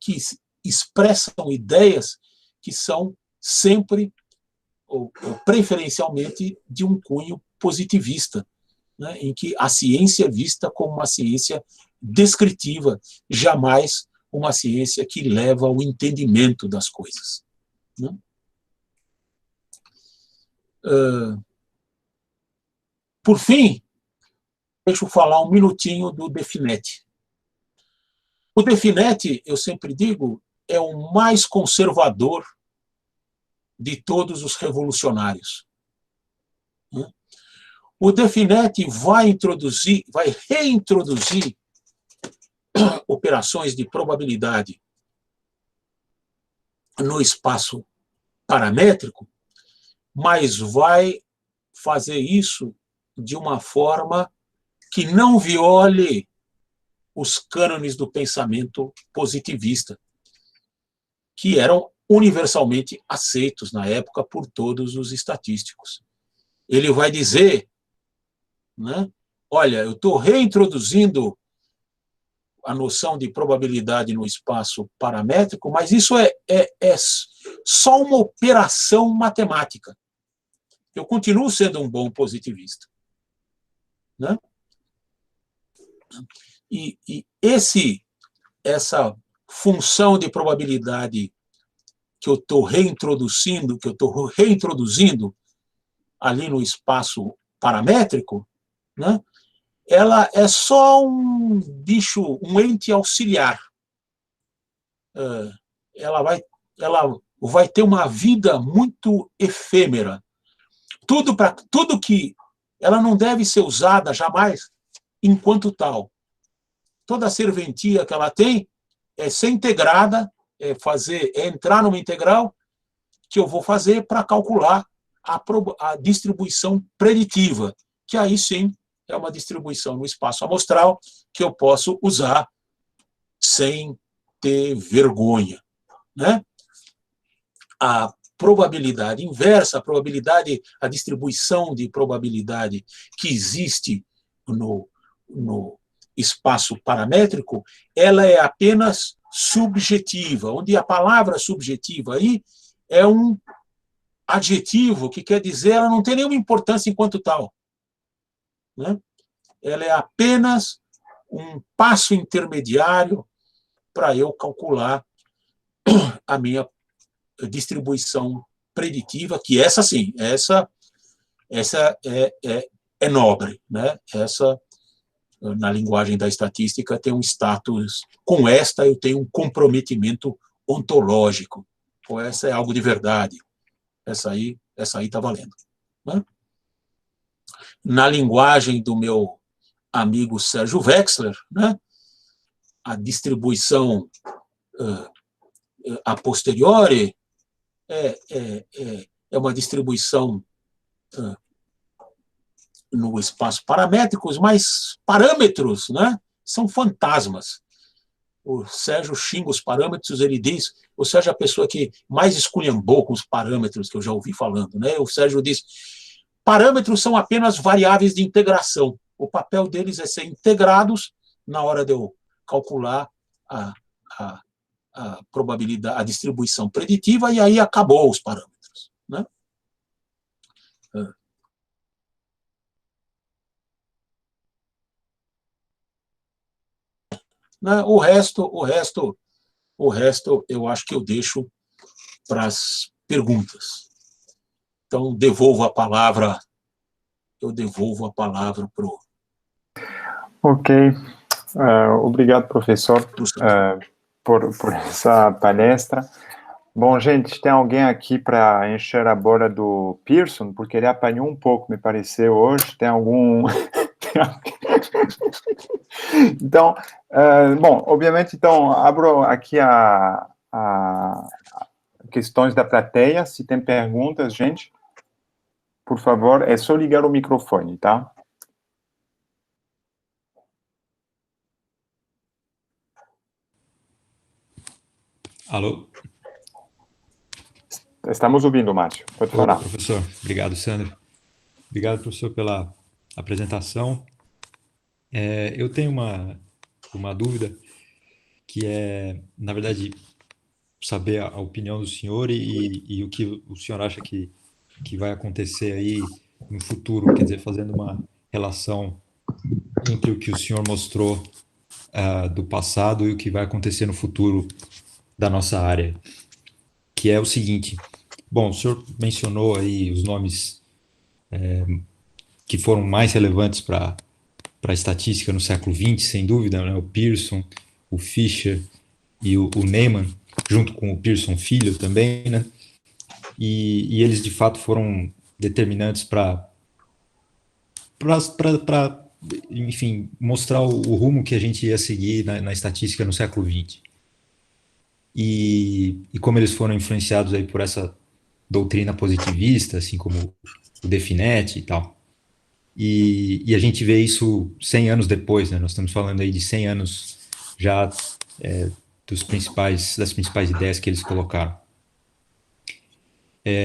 que expressam ideias que são sempre, ou preferencialmente, de um cunho positivista, né? Em que a ciência é vista como uma ciência descritiva, jamais uma ciência que leva ao entendimento das coisas. Né? Por fim, deixa eu falar um minutinho do Definet. O Definet, eu sempre digo, é o mais conservador de todos os revolucionários. O Definet vai reintroduzir operações de probabilidade no espaço paramétrico, mas vai fazer isso de uma forma que não viole os cânones do pensamento positivista, que eram universalmente aceitos na época por todos os estatísticos. Ele vai dizer, né, olha, eu estou reintroduzindo a noção de probabilidade no espaço paramétrico, mas isso é só uma operação matemática. Eu continuo sendo um bom positivista. Né? E essa função de probabilidade que eu estou reintroduzindo ali no espaço paramétrico, né? Ela é só um ente auxiliar. Ela vai ter uma vida muito efêmera. Tudo que ela não deve ser usada jamais enquanto tal. Toda a serventia que ela tem é ser integrada, é entrar numa integral que eu vou fazer para calcular a distribuição preditiva, que aí sim é uma distribuição no espaço amostral que eu posso usar sem ter vergonha. Né? A probabilidade inversa, a distribuição de probabilidade que existe no espaço paramétrico, ela é apenas subjetiva, onde a palavra subjetiva aí é um adjetivo que quer dizer ela não tem nenhuma importância enquanto tal. Né? Ela é apenas um passo intermediário para eu calcular a minha distribuição preditiva, que essa sim, essa é nobre. Né? Essa, na linguagem da estatística, tem um status, com esta eu tenho um comprometimento ontológico, ou essa é algo de verdade, essa aí está valendo. Né? Na linguagem do meu amigo Sérgio Wexler, né, a distribuição a posteriori é uma distribuição no espaço paramétrico, mas parâmetros, né, são fantasmas. o Sérgio xinga os parâmetros, ele diz, o Sérgio é a pessoa que mais esculhambou com os parâmetros que eu já ouvi falando, né? O Sérgio diz, parâmetros são apenas variáveis de integração, o papel deles é ser integrados na hora de eu calcular a probabilidade, a distribuição preditiva, e aí acabou os parâmetros, né? O resto eu acho que eu deixo para as perguntas. Então, eu devolvo a palavra para o... Ok. Obrigado, professor, por essa palestra. Bom, gente, tem alguém aqui para encher a bola do Pearson? Porque ele apanhou um pouco, me pareceu, hoje. Tem algum... Então, bom, obviamente, então, abro aqui a questões da plateia. Se tem perguntas, gente, por favor, é só ligar o microfone, tá? Alô? Estamos ouvindo, Márcio. Pode falar. Olá, professor. Obrigado, Sandro. Obrigado, professor, pela apresentação. Eu tenho uma dúvida, que é, na verdade, saber a opinião do senhor e o que o senhor acha que vai acontecer aí no futuro, quer dizer, fazendo uma relação entre o que o senhor mostrou do passado e o que vai acontecer no futuro da nossa área, que é o seguinte. Bom, o senhor mencionou aí os nomes que foram mais relevantes para a estatística no século XX, sem dúvida, né? O Pearson, o Fisher e o Neyman, junto com o Pearson filho também, né? E eles, de fato, foram determinantes para enfim, mostrar o rumo que a gente ia seguir na estatística no século XX. E como eles foram influenciados aí por essa doutrina positivista, assim como o Definet e tal. E a gente vê isso 100 anos depois, né? Nós estamos falando aí de 100 anos já das principais ideias que eles colocaram.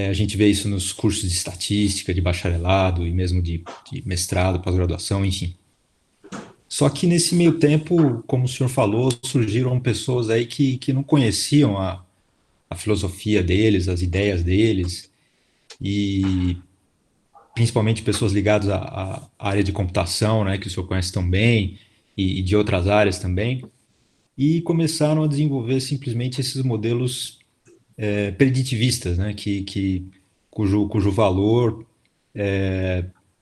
A gente vê isso nos cursos de estatística, de bacharelado e mesmo de mestrado, pós-graduação, enfim. Só que nesse meio tempo, como o senhor falou, surgiram pessoas aí que não conheciam a filosofia deles, as ideias deles, e principalmente pessoas ligadas à área de computação, né, que o senhor conhece tão bem, e de outras áreas também, e começaram a desenvolver simplesmente esses modelos preditivistas, né, cujo valor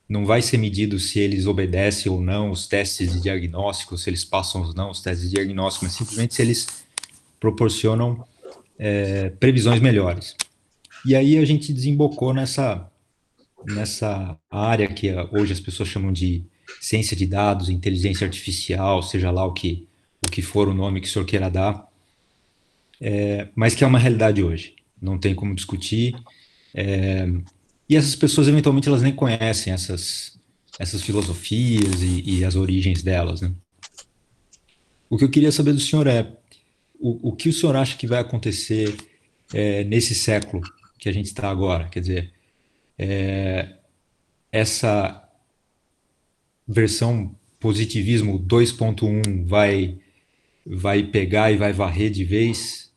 não vai ser medido se eles obedecem ou não os testes de diagnóstico, se eles passam ou não os testes de diagnóstico, mas simplesmente se eles proporcionam previsões melhores. E aí a gente desembocou nessa área que hoje as pessoas chamam de ciência de dados, inteligência artificial, seja lá o que for o nome que o senhor queira dar, mas que é uma realidade hoje, não tem como discutir, e essas pessoas eventualmente elas nem conhecem essas filosofias e as origens delas, né? O que eu queria saber do senhor é o que o senhor acha que vai acontecer nesse século que a gente está agora, quer dizer, essa versão positivismo 2.1 vai pegar e vai varrer de vez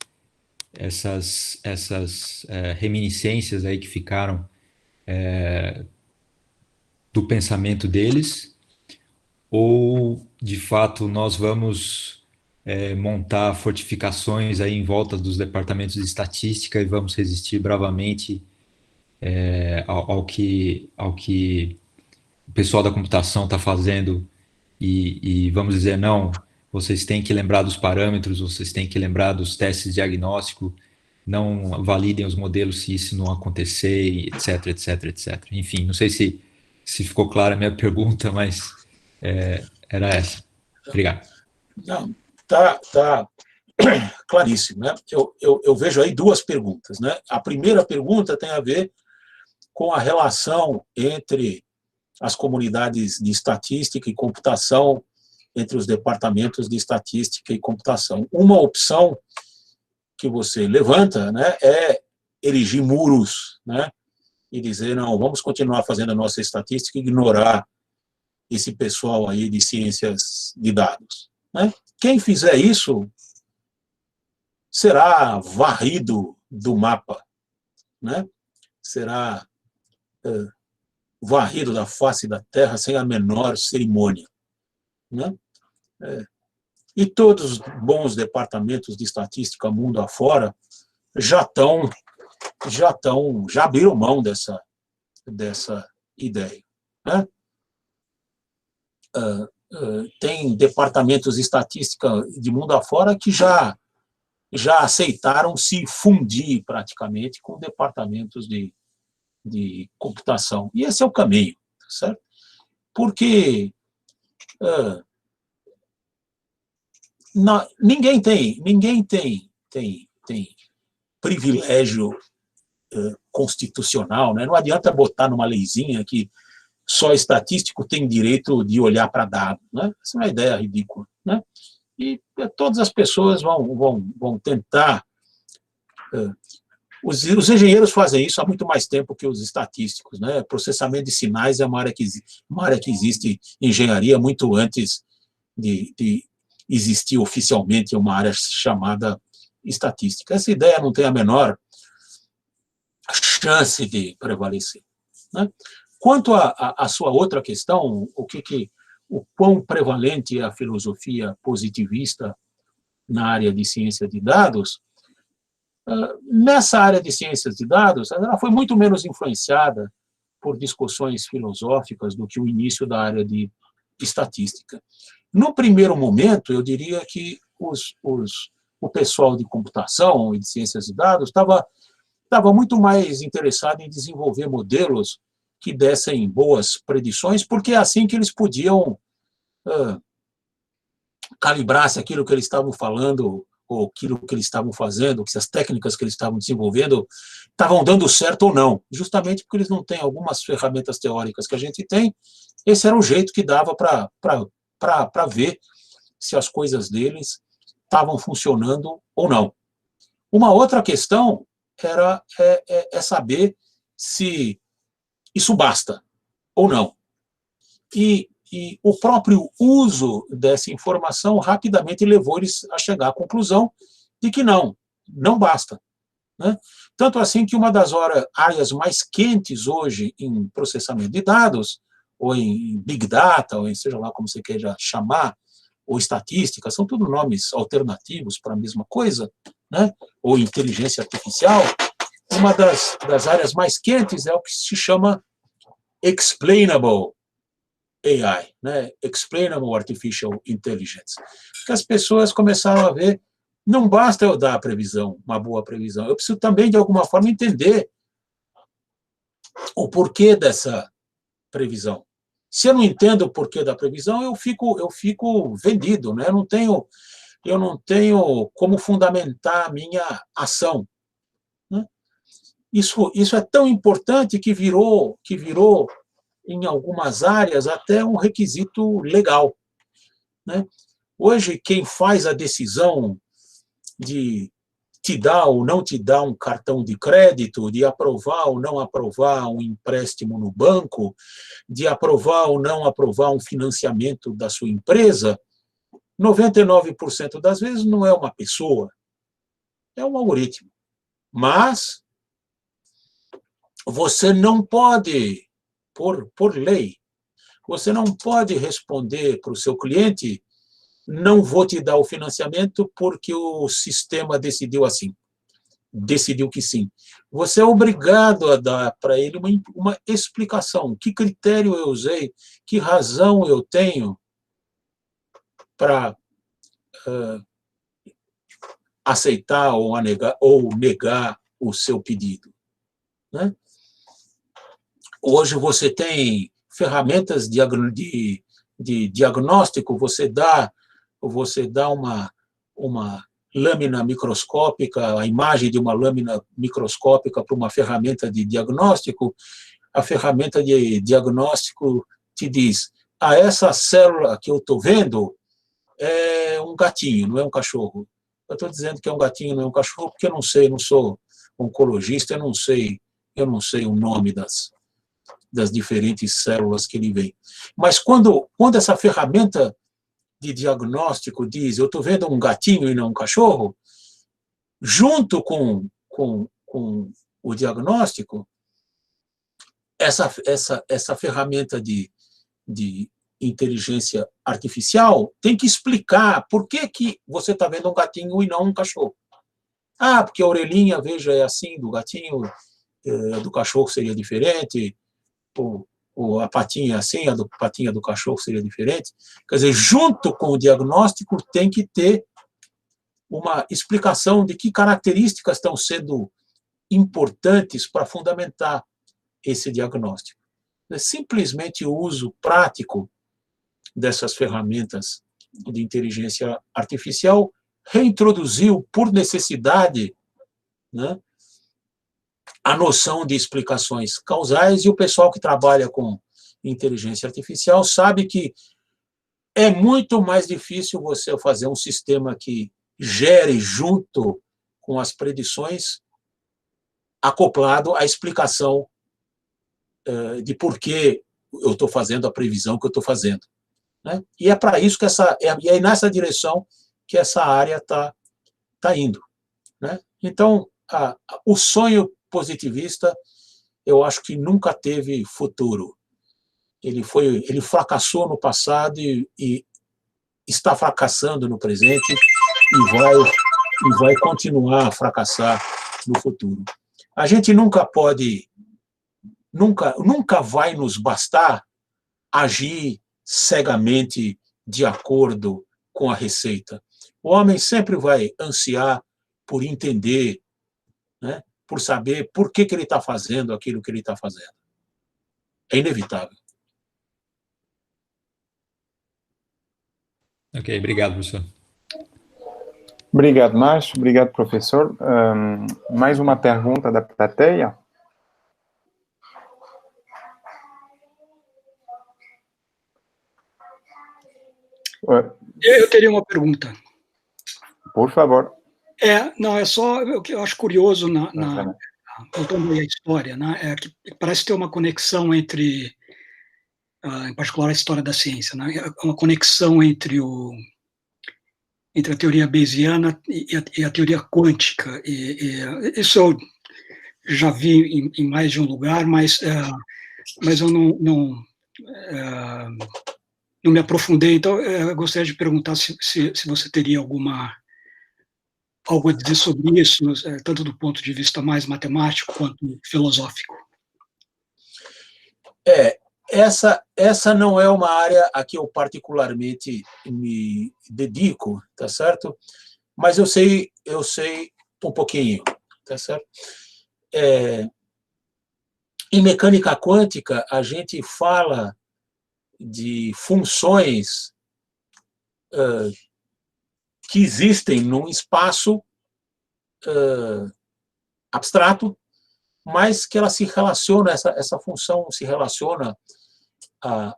essas reminiscências aí que ficaram do pensamento deles, ou de fato nós vamos montar fortificações aí em volta dos departamentos de estatística e vamos resistir bravamente ao que o pessoal da computação está fazendo e vamos dizer, não, vocês têm que lembrar dos parâmetros, vocês têm que lembrar dos testes de diagnóstico, não validem os modelos se isso não acontecer, etc, etc, etc. Enfim, não sei se ficou clara a minha pergunta, mas era essa. Obrigado. Não, tá claríssimo, né? Eu vejo aí duas perguntas, né? A primeira pergunta tem a ver com a relação entre as comunidades de estatística e computação entre os departamentos de estatística e computação. Uma opção que você levanta, né, é erigir muros, né, e dizer, não, vamos continuar fazendo a nossa estatística e ignorar esse pessoal aí de ciências de dados, né? Quem fizer isso será varrido do mapa, né? Será varrido da face da terra sem a menor cerimônia, né? E todos os bons departamentos de estatística mundo afora já abriram mão dessa ideia, né? Tem departamentos de estatística de mundo afora que já aceitaram se fundir praticamente com departamentos de computação. E esse é o caminho, certo? Porque ninguém tem privilégio constitucional, né? Não adianta botar numa leizinha que só estatístico tem direito de olhar para dados, né? Essa é uma ideia ridícula, né? E todas as pessoas vão tentar. Os engenheiros fazem isso há muito mais tempo que os estatísticos, né? Processamento de sinais é uma área que existe engenharia muito antes de existir oficialmente uma área chamada estatística. Essa ideia não tem a menor chance de prevalecer, né? Quanto à sua outra questão, o quão prevalente é a filosofia positivista na área de ciência de dados, nessa área de ciências de dados, ela foi muito menos influenciada por discussões filosóficas do que o início da área de estatística. No primeiro momento, eu diria que o pessoal de computação e de ciências de dados estava muito mais interessado em desenvolver modelos que dessem boas predições, porque é assim que eles podiam calibrar se aquilo que eles estavam falando ou aquilo que eles estavam fazendo, se as técnicas que eles estavam desenvolvendo estavam dando certo ou não. Justamente porque eles não têm algumas ferramentas teóricas que a gente tem, esse era o jeito que dava para ver se as coisas deles estavam funcionando ou não. Uma outra questão é saber se isso basta ou não. E o próprio uso dessa informação rapidamente levou eles a chegar à conclusão de que não basta, né? Tanto assim que uma das áreas mais quentes hoje em processamento de dados, ou em Big Data, ou em seja lá como você queira chamar, ou estatística, são tudo nomes alternativos para a mesma coisa, né? Ou inteligência artificial. Uma das áreas mais quentes é o que se chama explainable AI, né? Explainable Artificial Intelligence. Porque as pessoas começaram a ver, não basta eu dar a previsão, uma boa previsão, eu preciso também, de alguma forma, entender o porquê dessa previsão. Se eu não entendo o porquê da previsão, eu fico vendido, né? Eu não tenho como fundamentar a minha ação, né? Isso é tão importante que virou em algumas áreas até um requisito legal, né? Hoje, quem faz a decisão de te dar ou não te dar um cartão de crédito, de aprovar ou não aprovar um empréstimo no banco, de aprovar ou não aprovar um financiamento da sua empresa, 99% das vezes não é uma pessoa, é um algoritmo. Mas você não pode, por lei, você não pode responder para o seu cliente: não vou te dar o financiamento porque o sistema decidiu assim, decidiu que sim. Você é obrigado a dar para ele uma explicação. Que critério eu usei, que razão eu tenho para aceitar ou negar o seu pedido, né? Hoje você tem ferramentas de diagnóstico, você dá uma lâmina microscópica, a imagem de uma lâmina microscópica para uma ferramenta de diagnóstico, a ferramenta de diagnóstico te diz: essa célula que eu estou vendo é um gatinho, não é um cachorro. Eu estou dizendo que é um gatinho, não é um cachorro, porque eu não sei, não sou oncologista, eu não sei o nome das diferentes células que ele vem. Mas quando essa ferramenta de diagnóstico diz, eu estou vendo um gatinho e não um cachorro, junto com o diagnóstico, essa ferramenta de inteligência artificial tem que explicar por que você está vendo um gatinho e não um cachorro. Ah, porque a orelhinha, veja, é assim, do gatinho, do cachorro seria diferente, ou a patinha assim, a patinha do cachorro seria diferente. Quer dizer, junto com o diagnóstico tem que ter uma explicação de que características estão sendo importantes para fundamentar esse diagnóstico. Simplesmente o uso prático dessas ferramentas de inteligência artificial reintroduziu, por necessidade, né, a noção de explicações causais, e o pessoal que trabalha com inteligência artificial sabe que é muito mais difícil você fazer um sistema que gere junto com as predições acoplado à explicação de por que eu estou fazendo a previsão que eu estou fazendo. Né? E é para isso que é nessa direção que essa área está indo. Né? Então, o sonho positivista, eu acho que nunca teve futuro. Ele fracassou no passado e está fracassando no presente e vai continuar a fracassar no futuro. A gente nunca vai nos bastar agir cegamente de acordo com a receita. O homem sempre vai ansiar por entender, né, por saber por que ele está fazendo aquilo que ele está fazendo. É inevitável. Ok, obrigado, professor. Obrigado, Márcio. Obrigado, professor. Mais uma pergunta da plateia? Eu teria uma pergunta. Por favor. Não, é só o que eu acho curioso voltando à história, né? É que parece ter uma conexão entre, em particular, a história da ciência, né? Uma conexão entre a teoria bayesiana e a teoria quântica. E isso eu já vi em mais de um lugar, mas eu não me aprofundei. Então, eu gostaria de perguntar se você teria algo a dizer sobre isso, tanto do ponto de vista mais matemático quanto filosófico. Essa não é uma área a que eu particularmente me dedico, tá certo? Mas eu sei um pouquinho, tá certo? Em mecânica quântica, a gente fala de funções que existem num espaço abstrato, mas que ela se relaciona, essa função se relaciona a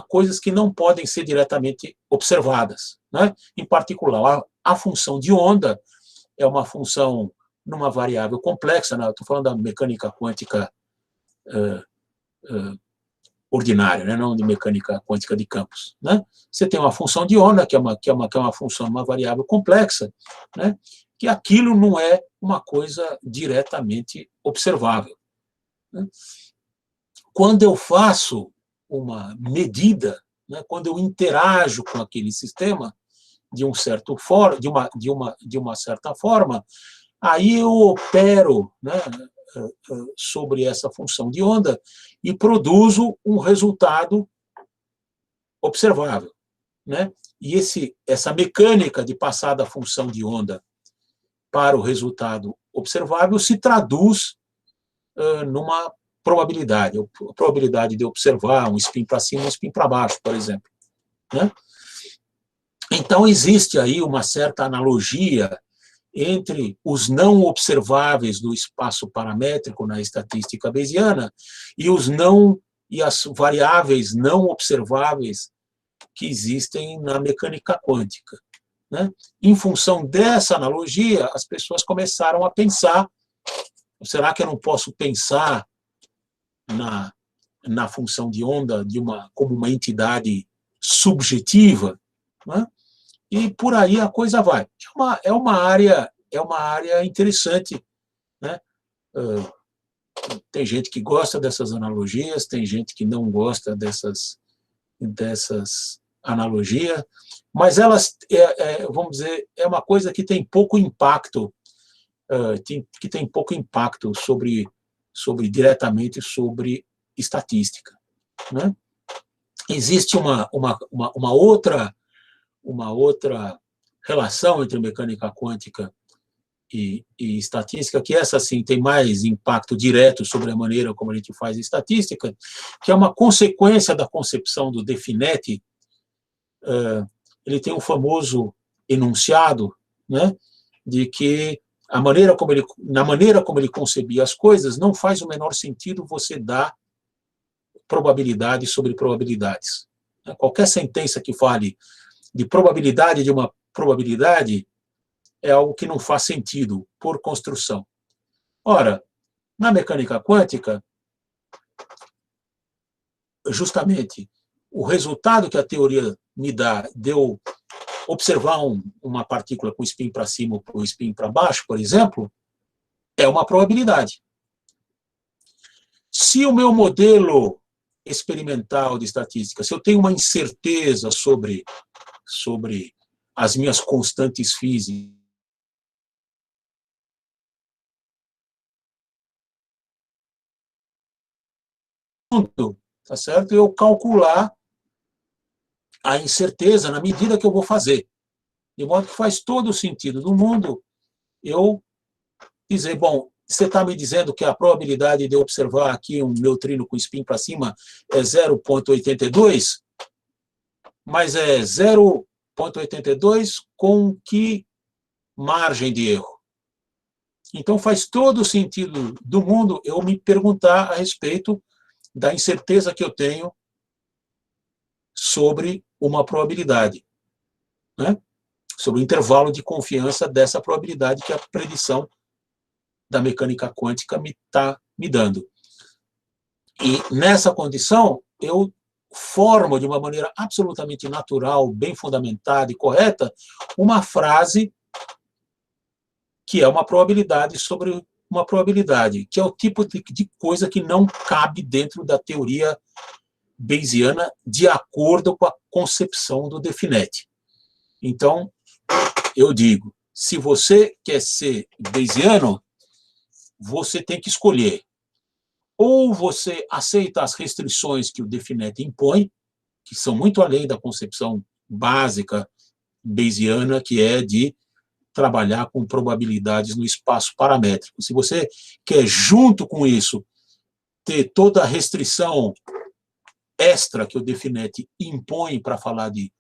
coisas que não podem ser diretamente observadas. Né? Em particular, a função de onda é uma função numa variável complexa, né? Estou falando da mecânica quântica ordinária, né? Não de mecânica quântica de campos. Né? Você tem uma função de onda, que é uma função numa variável complexa, né? Que aquilo não é uma coisa diretamente observável. Né? Quando eu faço uma medida, né, quando eu interajo com aquele sistema de uma certa forma, aí eu opero, né, sobre essa função de onda e produzo um resultado observável. Né? E essa mecânica de passar da função de onda para o resultado observável se traduz numa probabilidade, a probabilidade de observar um spin para cima e um spin para baixo, por exemplo. Né? Então, existe aí uma certa analogia entre os não observáveis do espaço paramétrico na estatística bayesiana e as variáveis não observáveis que existem na mecânica quântica, né? Em função dessa analogia, as pessoas começaram a pensar, será que eu não posso pensar na função de onda como uma entidade subjetiva, né? E por aí a coisa vai. É uma área interessante, né? Tem gente que gosta dessas analogias, tem gente que não gosta dessas analogias, mas elas, vamos dizer, é uma coisa que tem pouco impacto, que tem pouco impacto diretamente sobre estatística, né? Existe uma outra relação entre mecânica quântica e estatística, que essa sim tem mais impacto direto sobre a maneira como a gente faz estatística, que é uma consequência da concepção do Definetti. Ele tem um famoso enunciado, né, de que na maneira como ele concebia as coisas, não faz o menor sentido você dar probabilidade sobre probabilidades. Qualquer sentença que fale de probabilidade de uma probabilidade é algo que não faz sentido por construção. Ora, na mecânica quântica, justamente, o resultado que a teoria me dá de eu observar uma partícula com spin para cima ou com spin para baixo, por exemplo, é uma probabilidade. Se o meu modelo experimental de estatística, se eu tenho uma incerteza sobre as minhas constantes físicas, tá certo? Eu calcular a incerteza na medida que eu vou fazer. De modo que faz todo o sentido do mundo eu dizer, bom, você está me dizendo que a probabilidade de eu observar aqui um neutrino com spin para cima é 0,82, mas é 0,82 com que margem de erro? Então faz todo o sentido do mundo eu me perguntar a respeito da incerteza que eu tenho sobre uma probabilidade, né? Sobre o intervalo de confiança dessa probabilidade que a predição da mecânica quântica está me dando. E nessa condição, eu formo de uma maneira absolutamente natural, bem fundamentada e correta, uma frase que é uma probabilidade sobre uma probabilidade, que é o tipo de coisa que não cabe dentro da teoria bayesiana de acordo com a concepção do Definetti. Então, eu digo, se você quer ser bayesiano, você tem que escolher. Ou você aceita as restrições que o Definetti impõe, que são muito além da concepção básica bayesiana, que é de trabalhar com probabilidades no espaço paramétrico. Se você quer, junto com isso, ter toda a restrição extra que o Definetti impõe para falar de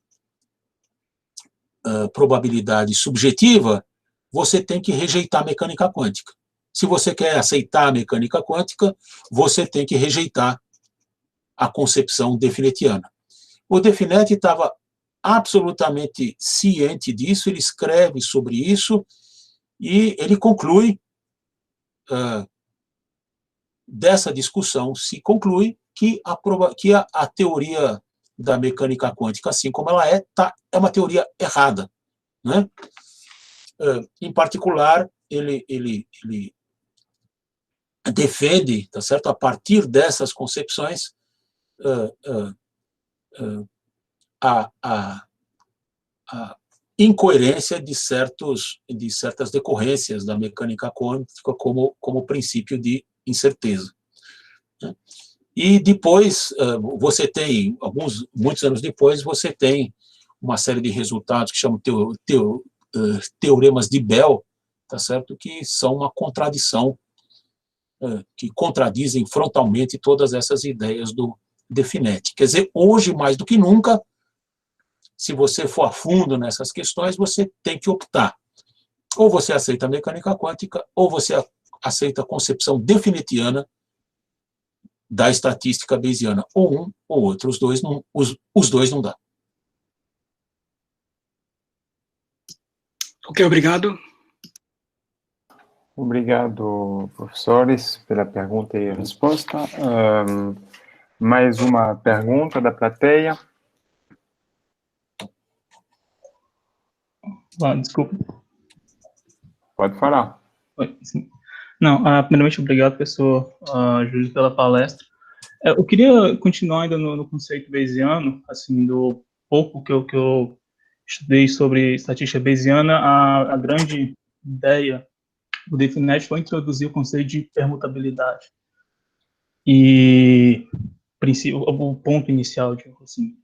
probabilidade subjetiva, você tem que rejeitar a mecânica quântica. Se você quer aceitar a mecânica quântica, você tem que rejeitar a concepção definetiana. O Definetti estava absolutamente ciente disso, ele escreve sobre isso e ele conclui, dessa discussão se conclui que a teoria da mecânica quântica, assim como ela é uma teoria errada, né? Em particular, ele defende, tá certo, a partir dessas concepções, a incoerência de certas decorrências da mecânica quântica como princípio de incerteza. E depois, você tem, muitos anos depois, você tem uma série de resultados que chamam teoremas de Bell, tá certo, que são uma contradição, que contradizem frontalmente todas essas ideias do Definetti. Quer dizer, hoje, mais do que nunca, se você for a fundo nessas questões, você tem que optar. Ou você aceita a mecânica quântica, ou você aceita a concepção definetiana da estatística bayesiana. Ou um ou outro. Os dois não dá. Ok, obrigado. Obrigado, professores, pela pergunta e resposta. Mais uma pergunta da plateia? Desculpa. Pode falar. Oi, sim. Não, primeiramente, obrigado, professor Júlio, pela palestra. Eu queria continuar ainda no conceito bayesiano, assim, do pouco que eu estudei sobre estatística bayesiana, a grande ideia do DeepNet foi introduzir o conceito de permutabilidade. E o ponto inicial, digamos assim.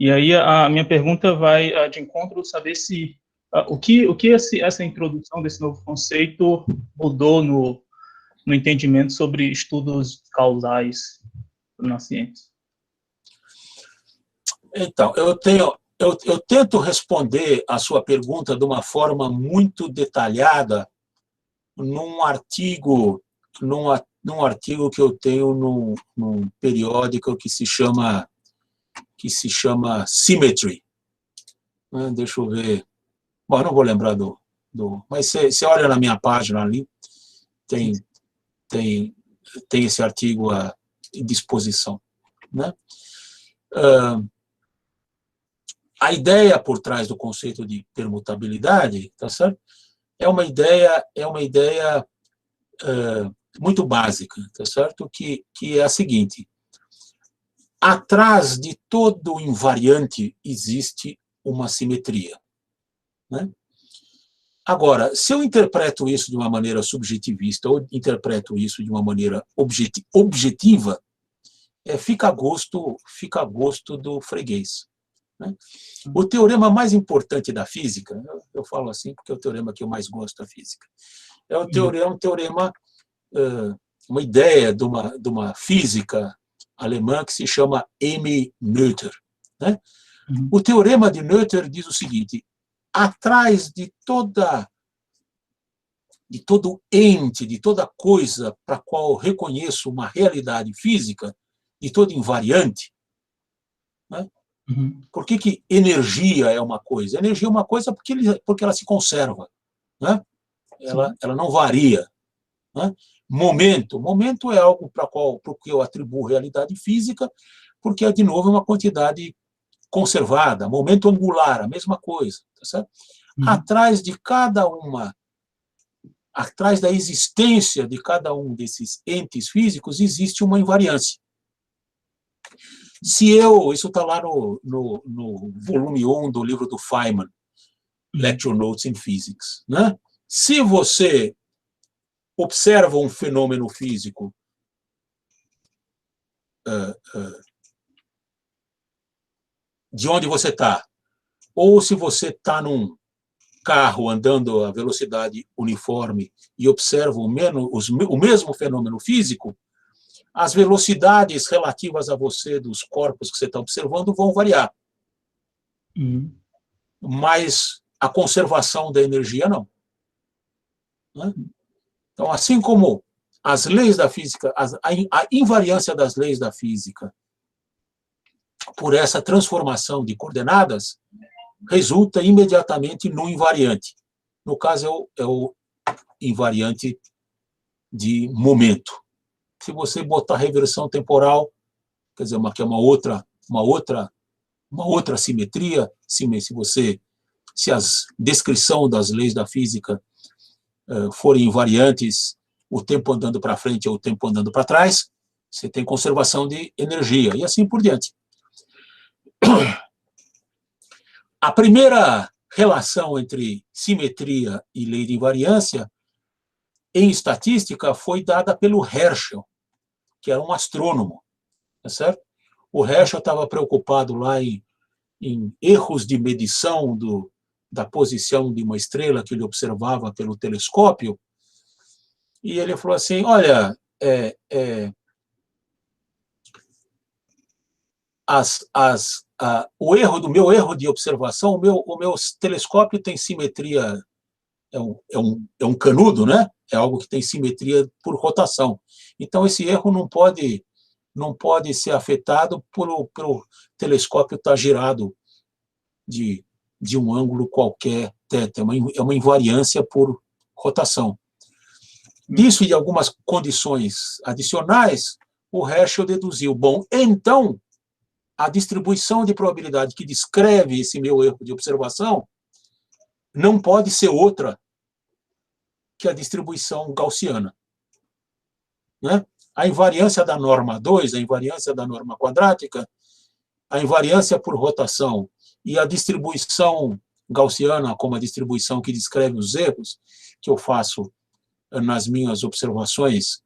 E aí a minha pergunta vai de encontro saber se o que essa introdução desse novo conceito mudou no entendimento sobre estudos causais na ciência. Então, eu tento responder a sua pergunta de uma forma muito detalhada num artigo que eu tenho num periódico que se chama Symmetry. Deixa eu ver. Bom, eu não vou lembrar mas você olha na minha página ali, tem esse artigo à disposição, né? A ideia por trás do conceito de permutabilidade, tá certo? É uma ideia muito básica, tá certo? Que é a seguinte: atrás de todo invariante existe uma simetria, né? Agora, se eu interpreto isso de uma maneira subjetivista ou interpreto isso de uma maneira objetiva, fica a gosto do freguês, né? O teorema mais importante da física, eu falo assim porque é o teorema que eu mais gosto da física, é um teorema, uma ideia de uma física alemã que se chama M. Noether, né? O teorema de Noether diz o seguinte: atrás de todo ente, de toda coisa para a qual eu reconheço uma realidade física, de todo invariante, né? Por que energia é uma coisa? Energia é uma coisa porque ela se conserva, né? Ela não varia, né? Momento é algo para o que eu atribuo realidade física, porque é, de novo, uma quantidade conservada. Momento angular, a mesma coisa, tá certo? Atrás da existência de cada um desses entes físicos existe uma invariância. Isso está lá no volume 1 do livro do Feynman, Lecture Notes in Physics, né? Se você observa um fenômeno físico de onde você está, ou se você está num carro andando a velocidade uniforme e observa o mesmo fenômeno físico, as velocidades relativas a você dos corpos que você está observando vão variar. Mas a conservação da energia não, né? Então, assim como as leis da física, a invariância das leis da física, por essa transformação de coordenadas, resulta imediatamente no invariante. No caso, é o invariante de momento. Se você botar reversão temporal, quer dizer, que é uma outra simetria, se a descrição das leis da física forem invariantes, o tempo andando para frente ou o tempo andando para trás, você tem conservação de energia, e assim por diante. A primeira relação entre simetria e lei de invariância em estatística foi dada pelo Herschel, que era um astrônomo, tá certo? O Herschel estava preocupado lá em erros de medição da posição de uma estrela que ele observava pelo telescópio, e ele falou assim: olha, o meu erro de observação, o meu telescópio tem simetria, é um canudo, né? É algo que tem simetria por rotação. Então, esse erro não pode ser afetado pelo telescópio estar girado de um ângulo qualquer teta, é uma invariância por rotação. Disso e de algumas condições adicionais, o Herschel deduziu, bom, então, a distribuição de probabilidade que descreve esse meu erro de observação não pode ser outra que a distribuição gaussiana, né? A invariância da norma 2, a invariância da norma quadrática, a invariância por rotação e a distribuição gaussiana, como a distribuição que descreve os erros que eu faço nas minhas observações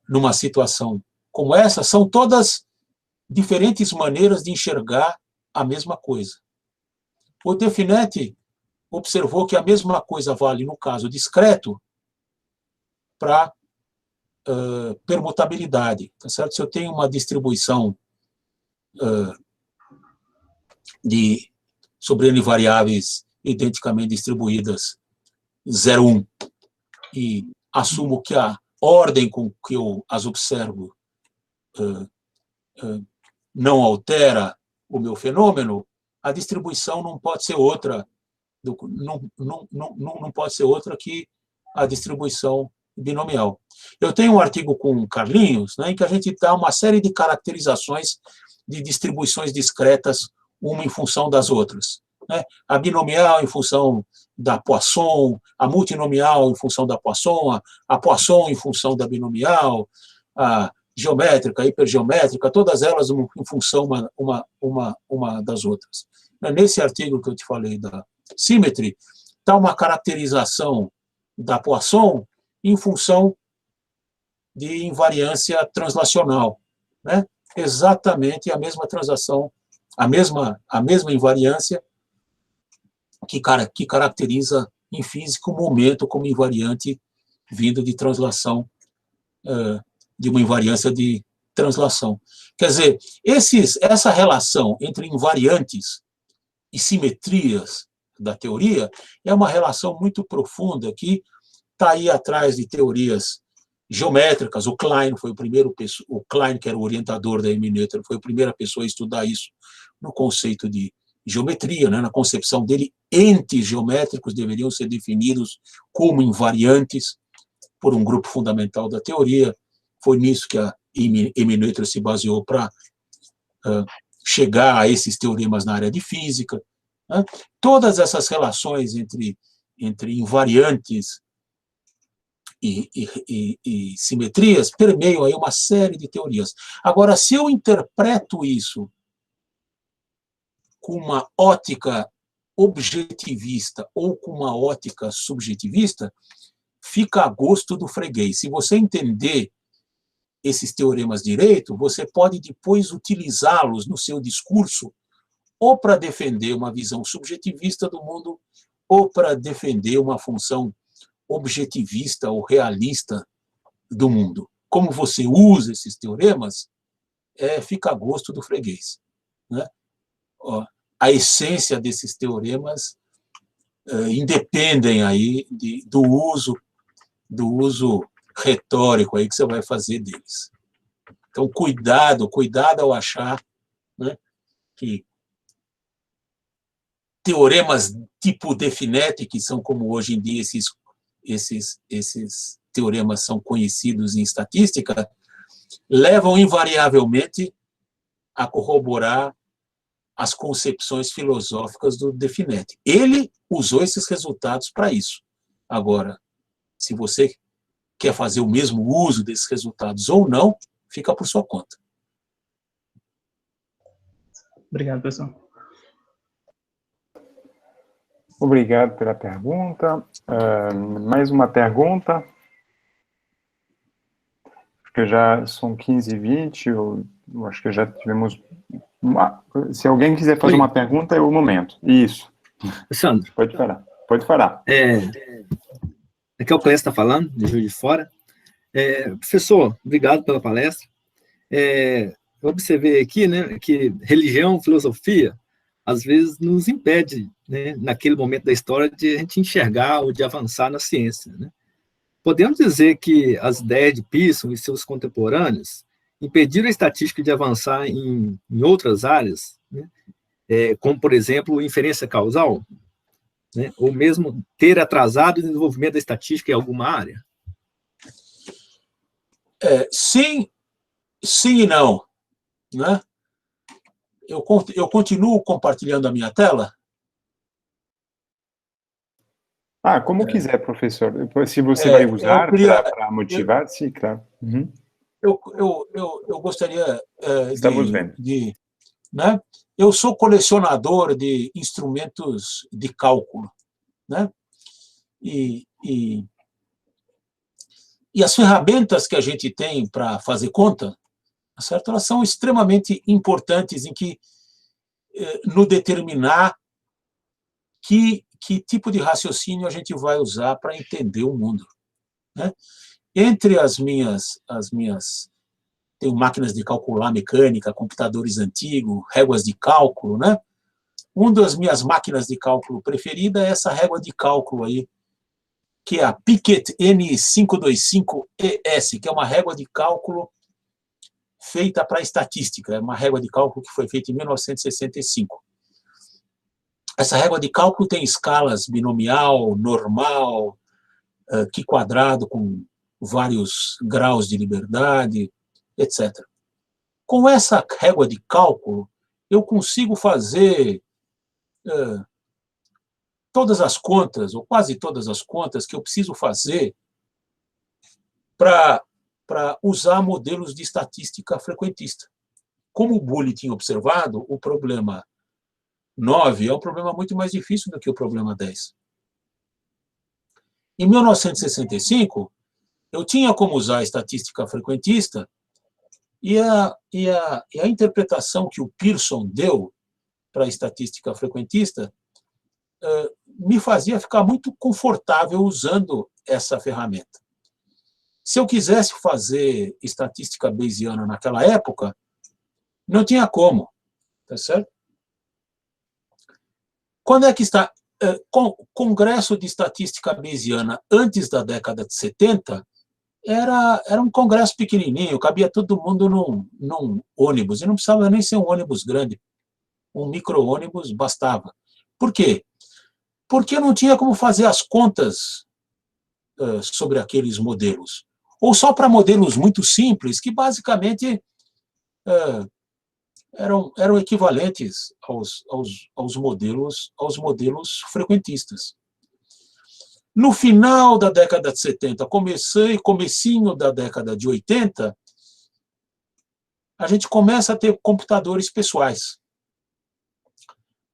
numa situação como essa, são todas diferentes maneiras de enxergar a mesma coisa. O Definet observou que a mesma coisa vale, no caso discreto, para permutabilidade. Tá certo? Se eu tenho uma distribuição sobre N variáveis identicamente distribuídas 0, 1, e assumo que a ordem com que eu as observo não altera o meu fenômeno, a distribuição não pode ser outra, não pode ser outra que a distribuição binomial. Eu tenho um artigo com o Carlinhos, né, em que a gente dá uma série de caracterizações de distribuições discretas, uma em função das outras, né? A binomial em função da Poisson, a multinomial em função da Poisson, a Poisson em função da binomial, a geométrica, a hipergeométrica, todas elas em função uma das outras. Nesse artigo que eu te falei da Symmetry, está uma caracterização da Poisson em função de invariância translacional, né? Exatamente a mesma translação, a mesma invariância que caracteriza em física o momento como invariante vindo de translação, de uma invariância de translação. Quer dizer, essa relação entre invariantes e simetrias da teoria é uma relação muito profunda que está aí atrás de teorias geométricas. O Klein foi o Klein, que era o orientador da Emmy-Noether, foi a primeira pessoa a estudar isso no conceito de geometria, né? Na concepção dele, entes geométricos deveriam ser definidos como invariantes por um grupo fundamental da teoria. Foi nisso que a Emmy-Noether se baseou para chegar a esses teoremas na área de física, né? Todas essas relações entre invariantes e simetrias permeiam aí uma série de teorias. Agora, se eu interpreto isso com uma ótica objetivista ou com uma ótica subjetivista, fica a gosto do freguês. Se você entender esses teoremas direito, você pode depois utilizá-los no seu discurso ou para defender uma visão subjetivista do mundo ou para defender uma função objetivista ou realista do mundo. Como você usa esses teoremas, fica a gosto do freguês, né? A essência desses teoremas independem aí do uso retórico aí que você vai fazer deles. Então, cuidado ao achar, né, que teoremas tipo Definet, que são como hoje em dia esses teoremas são conhecidos em estatística, levam invariavelmente a corroborar as concepções filosóficas do Definet. Ele usou esses resultados para isso. Agora, se você quer fazer o mesmo uso desses resultados ou não, fica por sua conta. Obrigado, pessoal. Obrigado pela pergunta. Mais uma pergunta? Acho que já são 15h20, eu acho que já tivemos... Se alguém quiser fazer uma pergunta, é o momento. Isso. Sandro. Pode falar. Pode falar. Aqui é o Clécio está falando, de Juiz de Fora. Professor, obrigado pela palestra. Eu observei aqui, né, que religião, filosofia, às vezes nos impede, né, naquele momento da história, de a gente enxergar ou de avançar na ciência, né? Podemos dizer que as ideias de Pearson e seus contemporâneos impediram a estatística de avançar em outras áreas, né? como, por exemplo, inferência causal, né? Ou mesmo ter atrasado o desenvolvimento da estatística em alguma área? Sim, sim e não, né? Eu continuo compartilhando a minha tela? Como quiser, professor. Se você vai Eu usar queria... para motivar, sim, claro. Uhum. Eu gostaria Estamos vendo. né? Eu sou colecionador de instrumentos de cálculo, né? E as ferramentas que a gente tem para fazer conta, certo? Elas são extremamente importantes no determinar que tipo de raciocínio a gente vai usar para entender o mundo, né? Entre as minhas tenho máquinas de calcular mecânica, computadores antigos, réguas de cálculo, né? Uma das minhas máquinas de cálculo preferida é essa régua de cálculo aí, que é a Pickett N525ES, que é uma régua de cálculo feita para estatística, é uma régua de cálculo que foi feita em 1965. Essa régua de cálculo tem escalas binomial, normal, Q quadrado com vários graus de liberdade, etc. Com essa régua de cálculo, eu consigo fazer todas as contas, ou quase todas as contas, que eu preciso fazer para usar modelos de estatística frequentista. Como o Bully tinha observado, o problema 9 é um problema muito mais difícil do que o problema 10. Em 1965, eu tinha como usar a estatística frequentista e a interpretação que o Pearson deu para a estatística frequentista me fazia ficar muito confortável usando essa ferramenta. Se eu quisesse fazer estatística bayesiana naquela época, não tinha como, tá certo? Quando é que está... Congresso de Estatística Bayesiana antes da década de 70 era um congresso pequenininho, cabia todo mundo num ônibus, e não precisava nem ser um ônibus grande, um micro-ônibus bastava. Por quê? Porque não tinha como fazer as contas sobre aqueles modelos. Ou só para modelos muito simples, que basicamente eram equivalentes aos modelos frequentistas. No final da década de 70, comecinho da década de 80, a gente começa a ter computadores pessoais.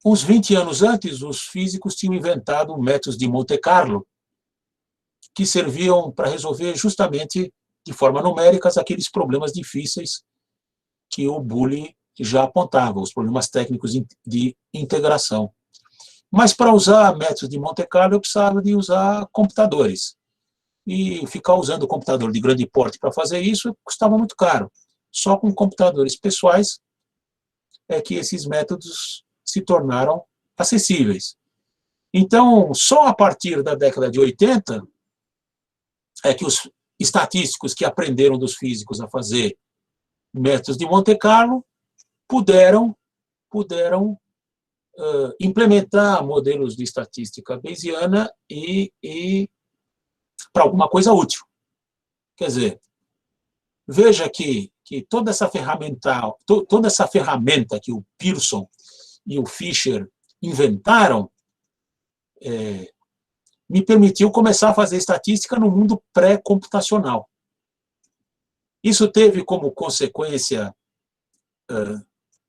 Uns 20 anos antes, os físicos tinham inventado métodos de Monte Carlo, que serviam para resolver justamente de forma numérica aqueles problemas difíceis que o Bully já apontava, os problemas técnicos de integração. Mas para usar métodos de Monte Carlo, eu precisava de usar computadores. E ficar usando o computador de grande porte para fazer isso custava muito caro. Só com computadores pessoais é que esses métodos se tornaram acessíveis. Então, só a partir da década de 80 é que os estatísticos que aprenderam dos físicos a fazer métodos de Monte Carlo puderam implementar modelos de estatística bayesiana e para alguma coisa útil. Quer dizer, veja que toda essa ferramenta que o Pearson e o Fisher inventaram me permitiu começar a fazer estatística no mundo pré-computacional. Isso teve como consequência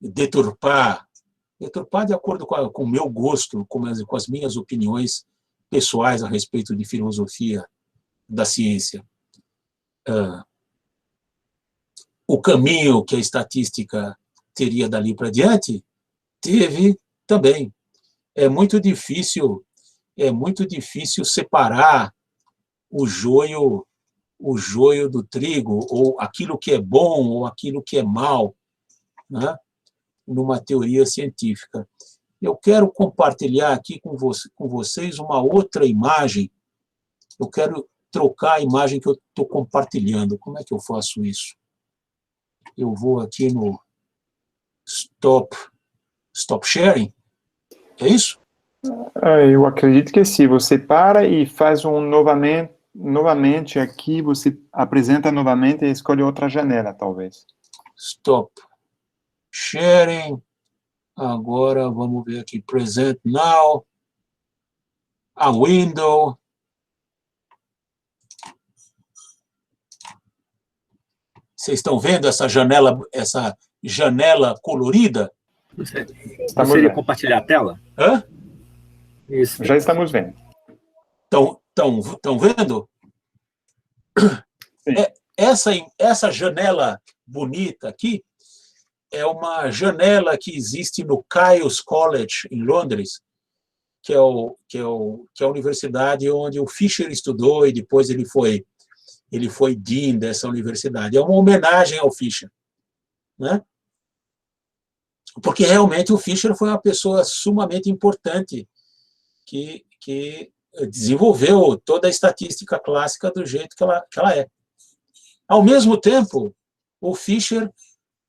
deturpar de acordo com o meu gosto, com as minhas opiniões pessoais a respeito de filosofia da ciência. O caminho que a estatística teria dali para diante, teve também. É muito difícil separar o joio do trigo, ou aquilo que é bom ou aquilo que é mal, né? Numa teoria científica. Eu quero compartilhar aqui com vocês uma outra imagem. Eu quero trocar a imagem que eu estou compartilhando. Como é que eu faço isso? Eu vou aqui no Stop stop sharing? É isso? Eu acredito que sim. Você para e faz novamente aqui, você apresenta novamente e escolhe outra janela, talvez. Stop sharing. Agora, vamos ver aqui. Present now. A window. Vocês estão vendo essa janela colorida? Não seria compartilhar a tela? Hã? Isso. Já estamos vendo. Estão vendo? Essa janela bonita aqui é uma janela que existe no Caius College, em Londres, que é a universidade onde o Fisher estudou e depois ele foi dean dessa universidade. É uma homenagem ao Fisher, né? Porque realmente o Fisher foi uma pessoa sumamente importante que desenvolveu toda a estatística clássica do jeito que ela é. Ao mesmo tempo, o Fisher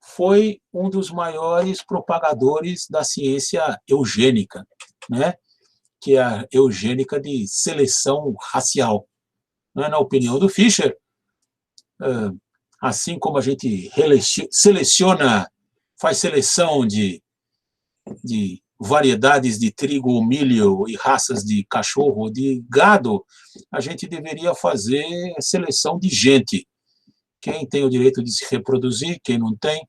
foi um dos maiores propagadores da ciência eugênica, né? Que é a eugênica de seleção racial. Na opinião do Fisher, assim como a gente faz seleção de variedades de trigo ou milho e raças de cachorro ou de gado, a gente deveria fazer seleção de gente. Quem tem o direito de se reproduzir, quem não tem,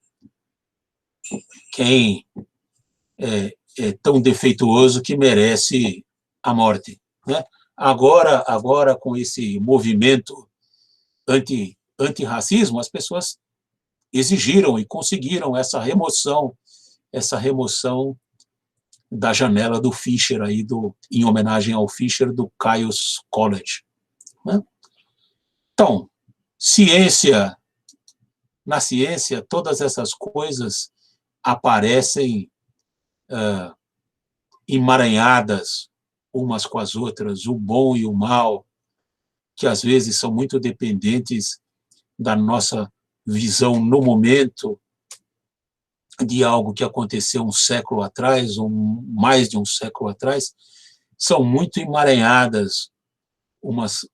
quem é tão defeituoso que merece a morte, né? Agora com esse movimento antirracismo, as pessoas exigiram e conseguiram essa remoção da janela do Fisher, aí em homenagem ao Fisher do Caius College, né? Então, na ciência, todas essas coisas aparecem emaranhadas umas com as outras, o bom e o mal, que às vezes são muito dependentes da nossa visão no momento de algo que aconteceu um século atrás, ou mais de um século atrás, são muito emaranhadas umas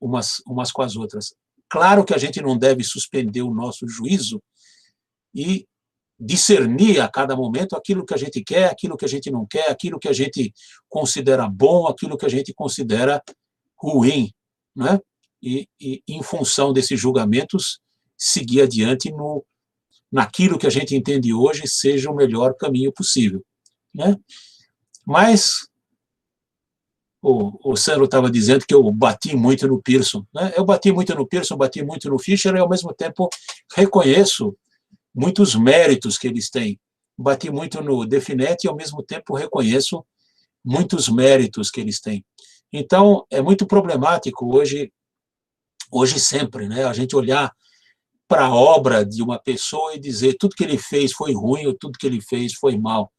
com as outras. Claro que a gente não deve suspender o nosso juízo e discernir a cada momento aquilo que a gente quer, aquilo que a gente não quer, aquilo que a gente considera bom, aquilo que a gente considera ruim, né? E em função desses julgamentos, seguir adiante naquilo que a gente entende hoje seja o melhor caminho possível, né? Mas o Sandro estava dizendo que eu bati muito no Pearson, né? Eu bati muito no Pearson, bati muito no Fisher e, ao mesmo tempo, reconheço muitos méritos que eles têm. Bati muito no Definet e, ao mesmo tempo, reconheço muitos méritos que eles têm. Então, é muito problemático hoje sempre, né? A gente olhar para a obra de uma pessoa e dizer tudo que ele fez foi ruim ou tudo que ele fez foi mal.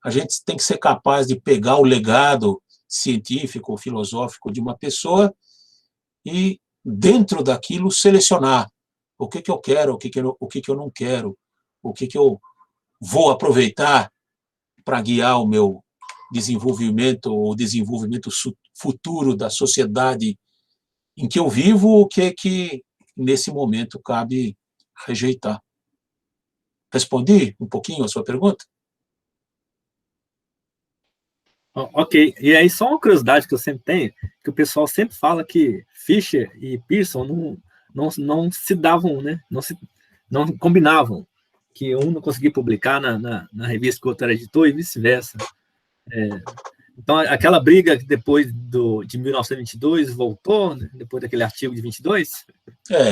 A gente tem que ser capaz de pegar o legado científico ou filosófico de uma pessoa e, dentro daquilo, selecionar o que eu quero, o que eu não quero, o que eu vou aproveitar para guiar o meu desenvolvimento ou desenvolvimento futuro da sociedade em que eu vivo, o que nesse momento cabe rejeitar. Respondi um pouquinho a sua pergunta? Ok, e aí só uma curiosidade que eu sempre tenho, que o pessoal sempre fala que Fisher e Pearson não se davam, né? Não combinavam, que um não conseguia publicar na revista que o outro era editor e vice-versa. Então, aquela briga que depois de 1922 voltou, né? Depois daquele artigo de 22?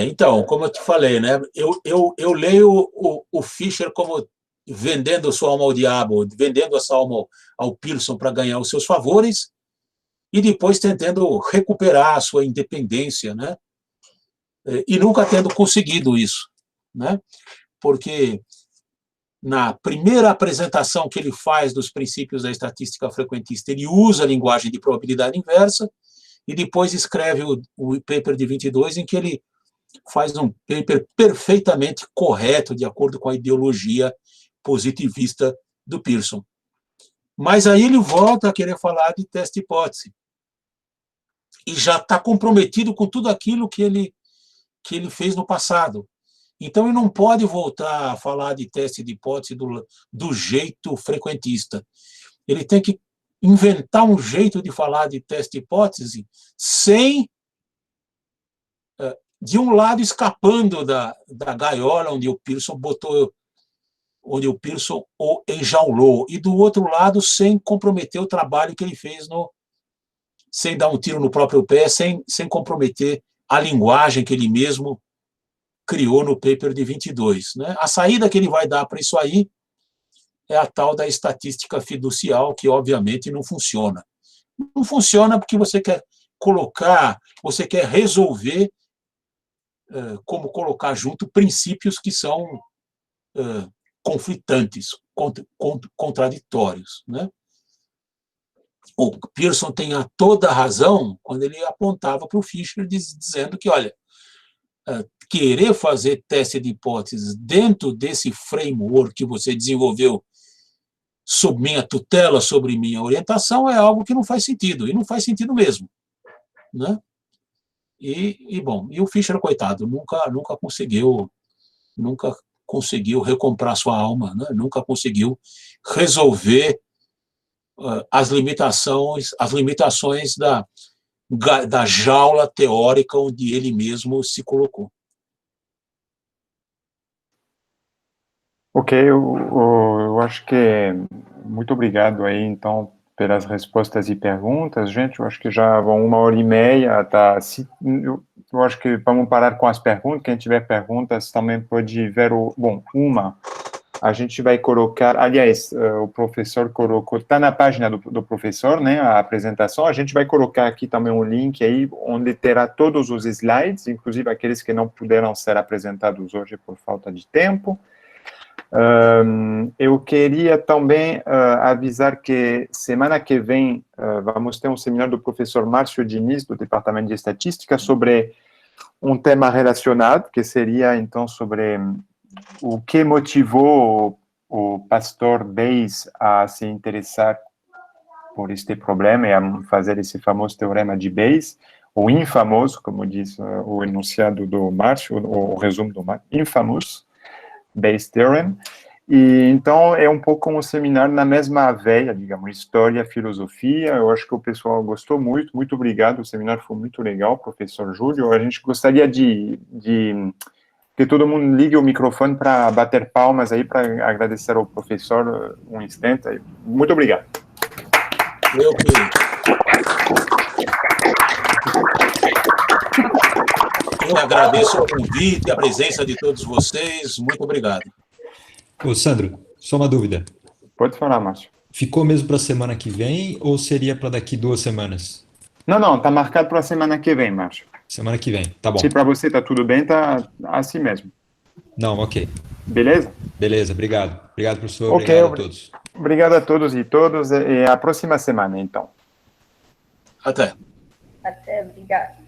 Então, como eu te falei, né? Eu leio o Fisher como vendendo sua alma ao diabo, vendendo essa alma ao Pearson para ganhar os seus favores e depois tentando recuperar a sua independência, né? E nunca tendo conseguido isso, né? Porque na primeira apresentação que ele faz dos princípios da estatística frequentista, ele usa a linguagem de probabilidade inversa e depois escreve o paper de 22, em que ele faz um paper perfeitamente correto, de acordo com a ideologia positivista do Pearson. Mas aí ele volta a querer falar de teste hipótese. E já está comprometido com tudo aquilo que ele fez no passado. Então, ele não pode voltar a falar de teste de hipótese do jeito frequentista. Ele tem que inventar um jeito de falar de teste de hipótese sem, de um lado, escapando da gaiola onde o Pearson o enjaulou, e do outro lado, sem comprometer o trabalho que ele fez, sem dar um tiro no próprio pé, sem comprometer a linguagem que ele mesmo criou no paper de 22. Né? A saída que ele vai dar para isso aí é a tal da estatística fiducial, que obviamente não funciona. Não funciona porque você quer resolver como colocar junto princípios que são conflitantes, contraditórios. Né? O Pearson tem toda a razão quando ele apontava para o Fisher dizendo que, olha, querer fazer teste de hipóteses dentro desse framework que você desenvolveu sob minha tutela, sobre minha orientação, é algo que não faz sentido, e não faz sentido mesmo. Né? E o Fisher, coitado, nunca conseguiu recomprar sua alma, né? Nunca conseguiu resolver as limitações da jaula teórica onde ele mesmo se colocou. Ok, eu acho que muito obrigado aí, então, pelas respostas e perguntas. Gente, eu acho que já vão 1h30, tá? Eu acho que vamos parar com as perguntas. Quem tiver perguntas também pode ver a gente vai colocar, aliás, o professor colocou, está na página do professor, né, a apresentação. A gente vai colocar aqui também um link aí, onde terá todos os slides, inclusive aqueles que não puderam ser apresentados hoje por falta de tempo. Eu queria também avisar que semana que vem vamos ter um seminário do professor Márcio Diniz, do Departamento de Estatística, sobre um tema relacionado, que seria, então, sobre o que motivou o pastor Bayes a se interessar por este problema e a fazer esse famoso teorema de Bayes, ou infamoso, como diz o enunciado do Márcio, o resumo do Márcio, infamous Bayes Theorem. E então é um pouco um seminário na mesma veia, digamos, história, filosofia. Eu acho que o pessoal gostou muito. Muito obrigado, o seminário foi muito legal, professor Júlio. A gente gostaria de que todo mundo ligue o microfone para bater palmas aí, para agradecer ao professor um instante aí. Muito obrigado. Eu agradeço o convite, a presença de todos vocês. Muito obrigado. Ô, Sandro, só uma dúvida. Pode falar, Márcio. Ficou mesmo para a semana que vem ou seria para daqui 2 semanas? Não, tá marcado para a semana que vem, Márcio. Semana que vem, tá bom. Se para você tá tudo bem, tá assim mesmo. Não, ok. Beleza? Beleza, obrigado. Obrigado, professor. Okay, obrigado a todos. Obrigado a todos e todas. E a próxima semana, então. Até. Até, obrigado.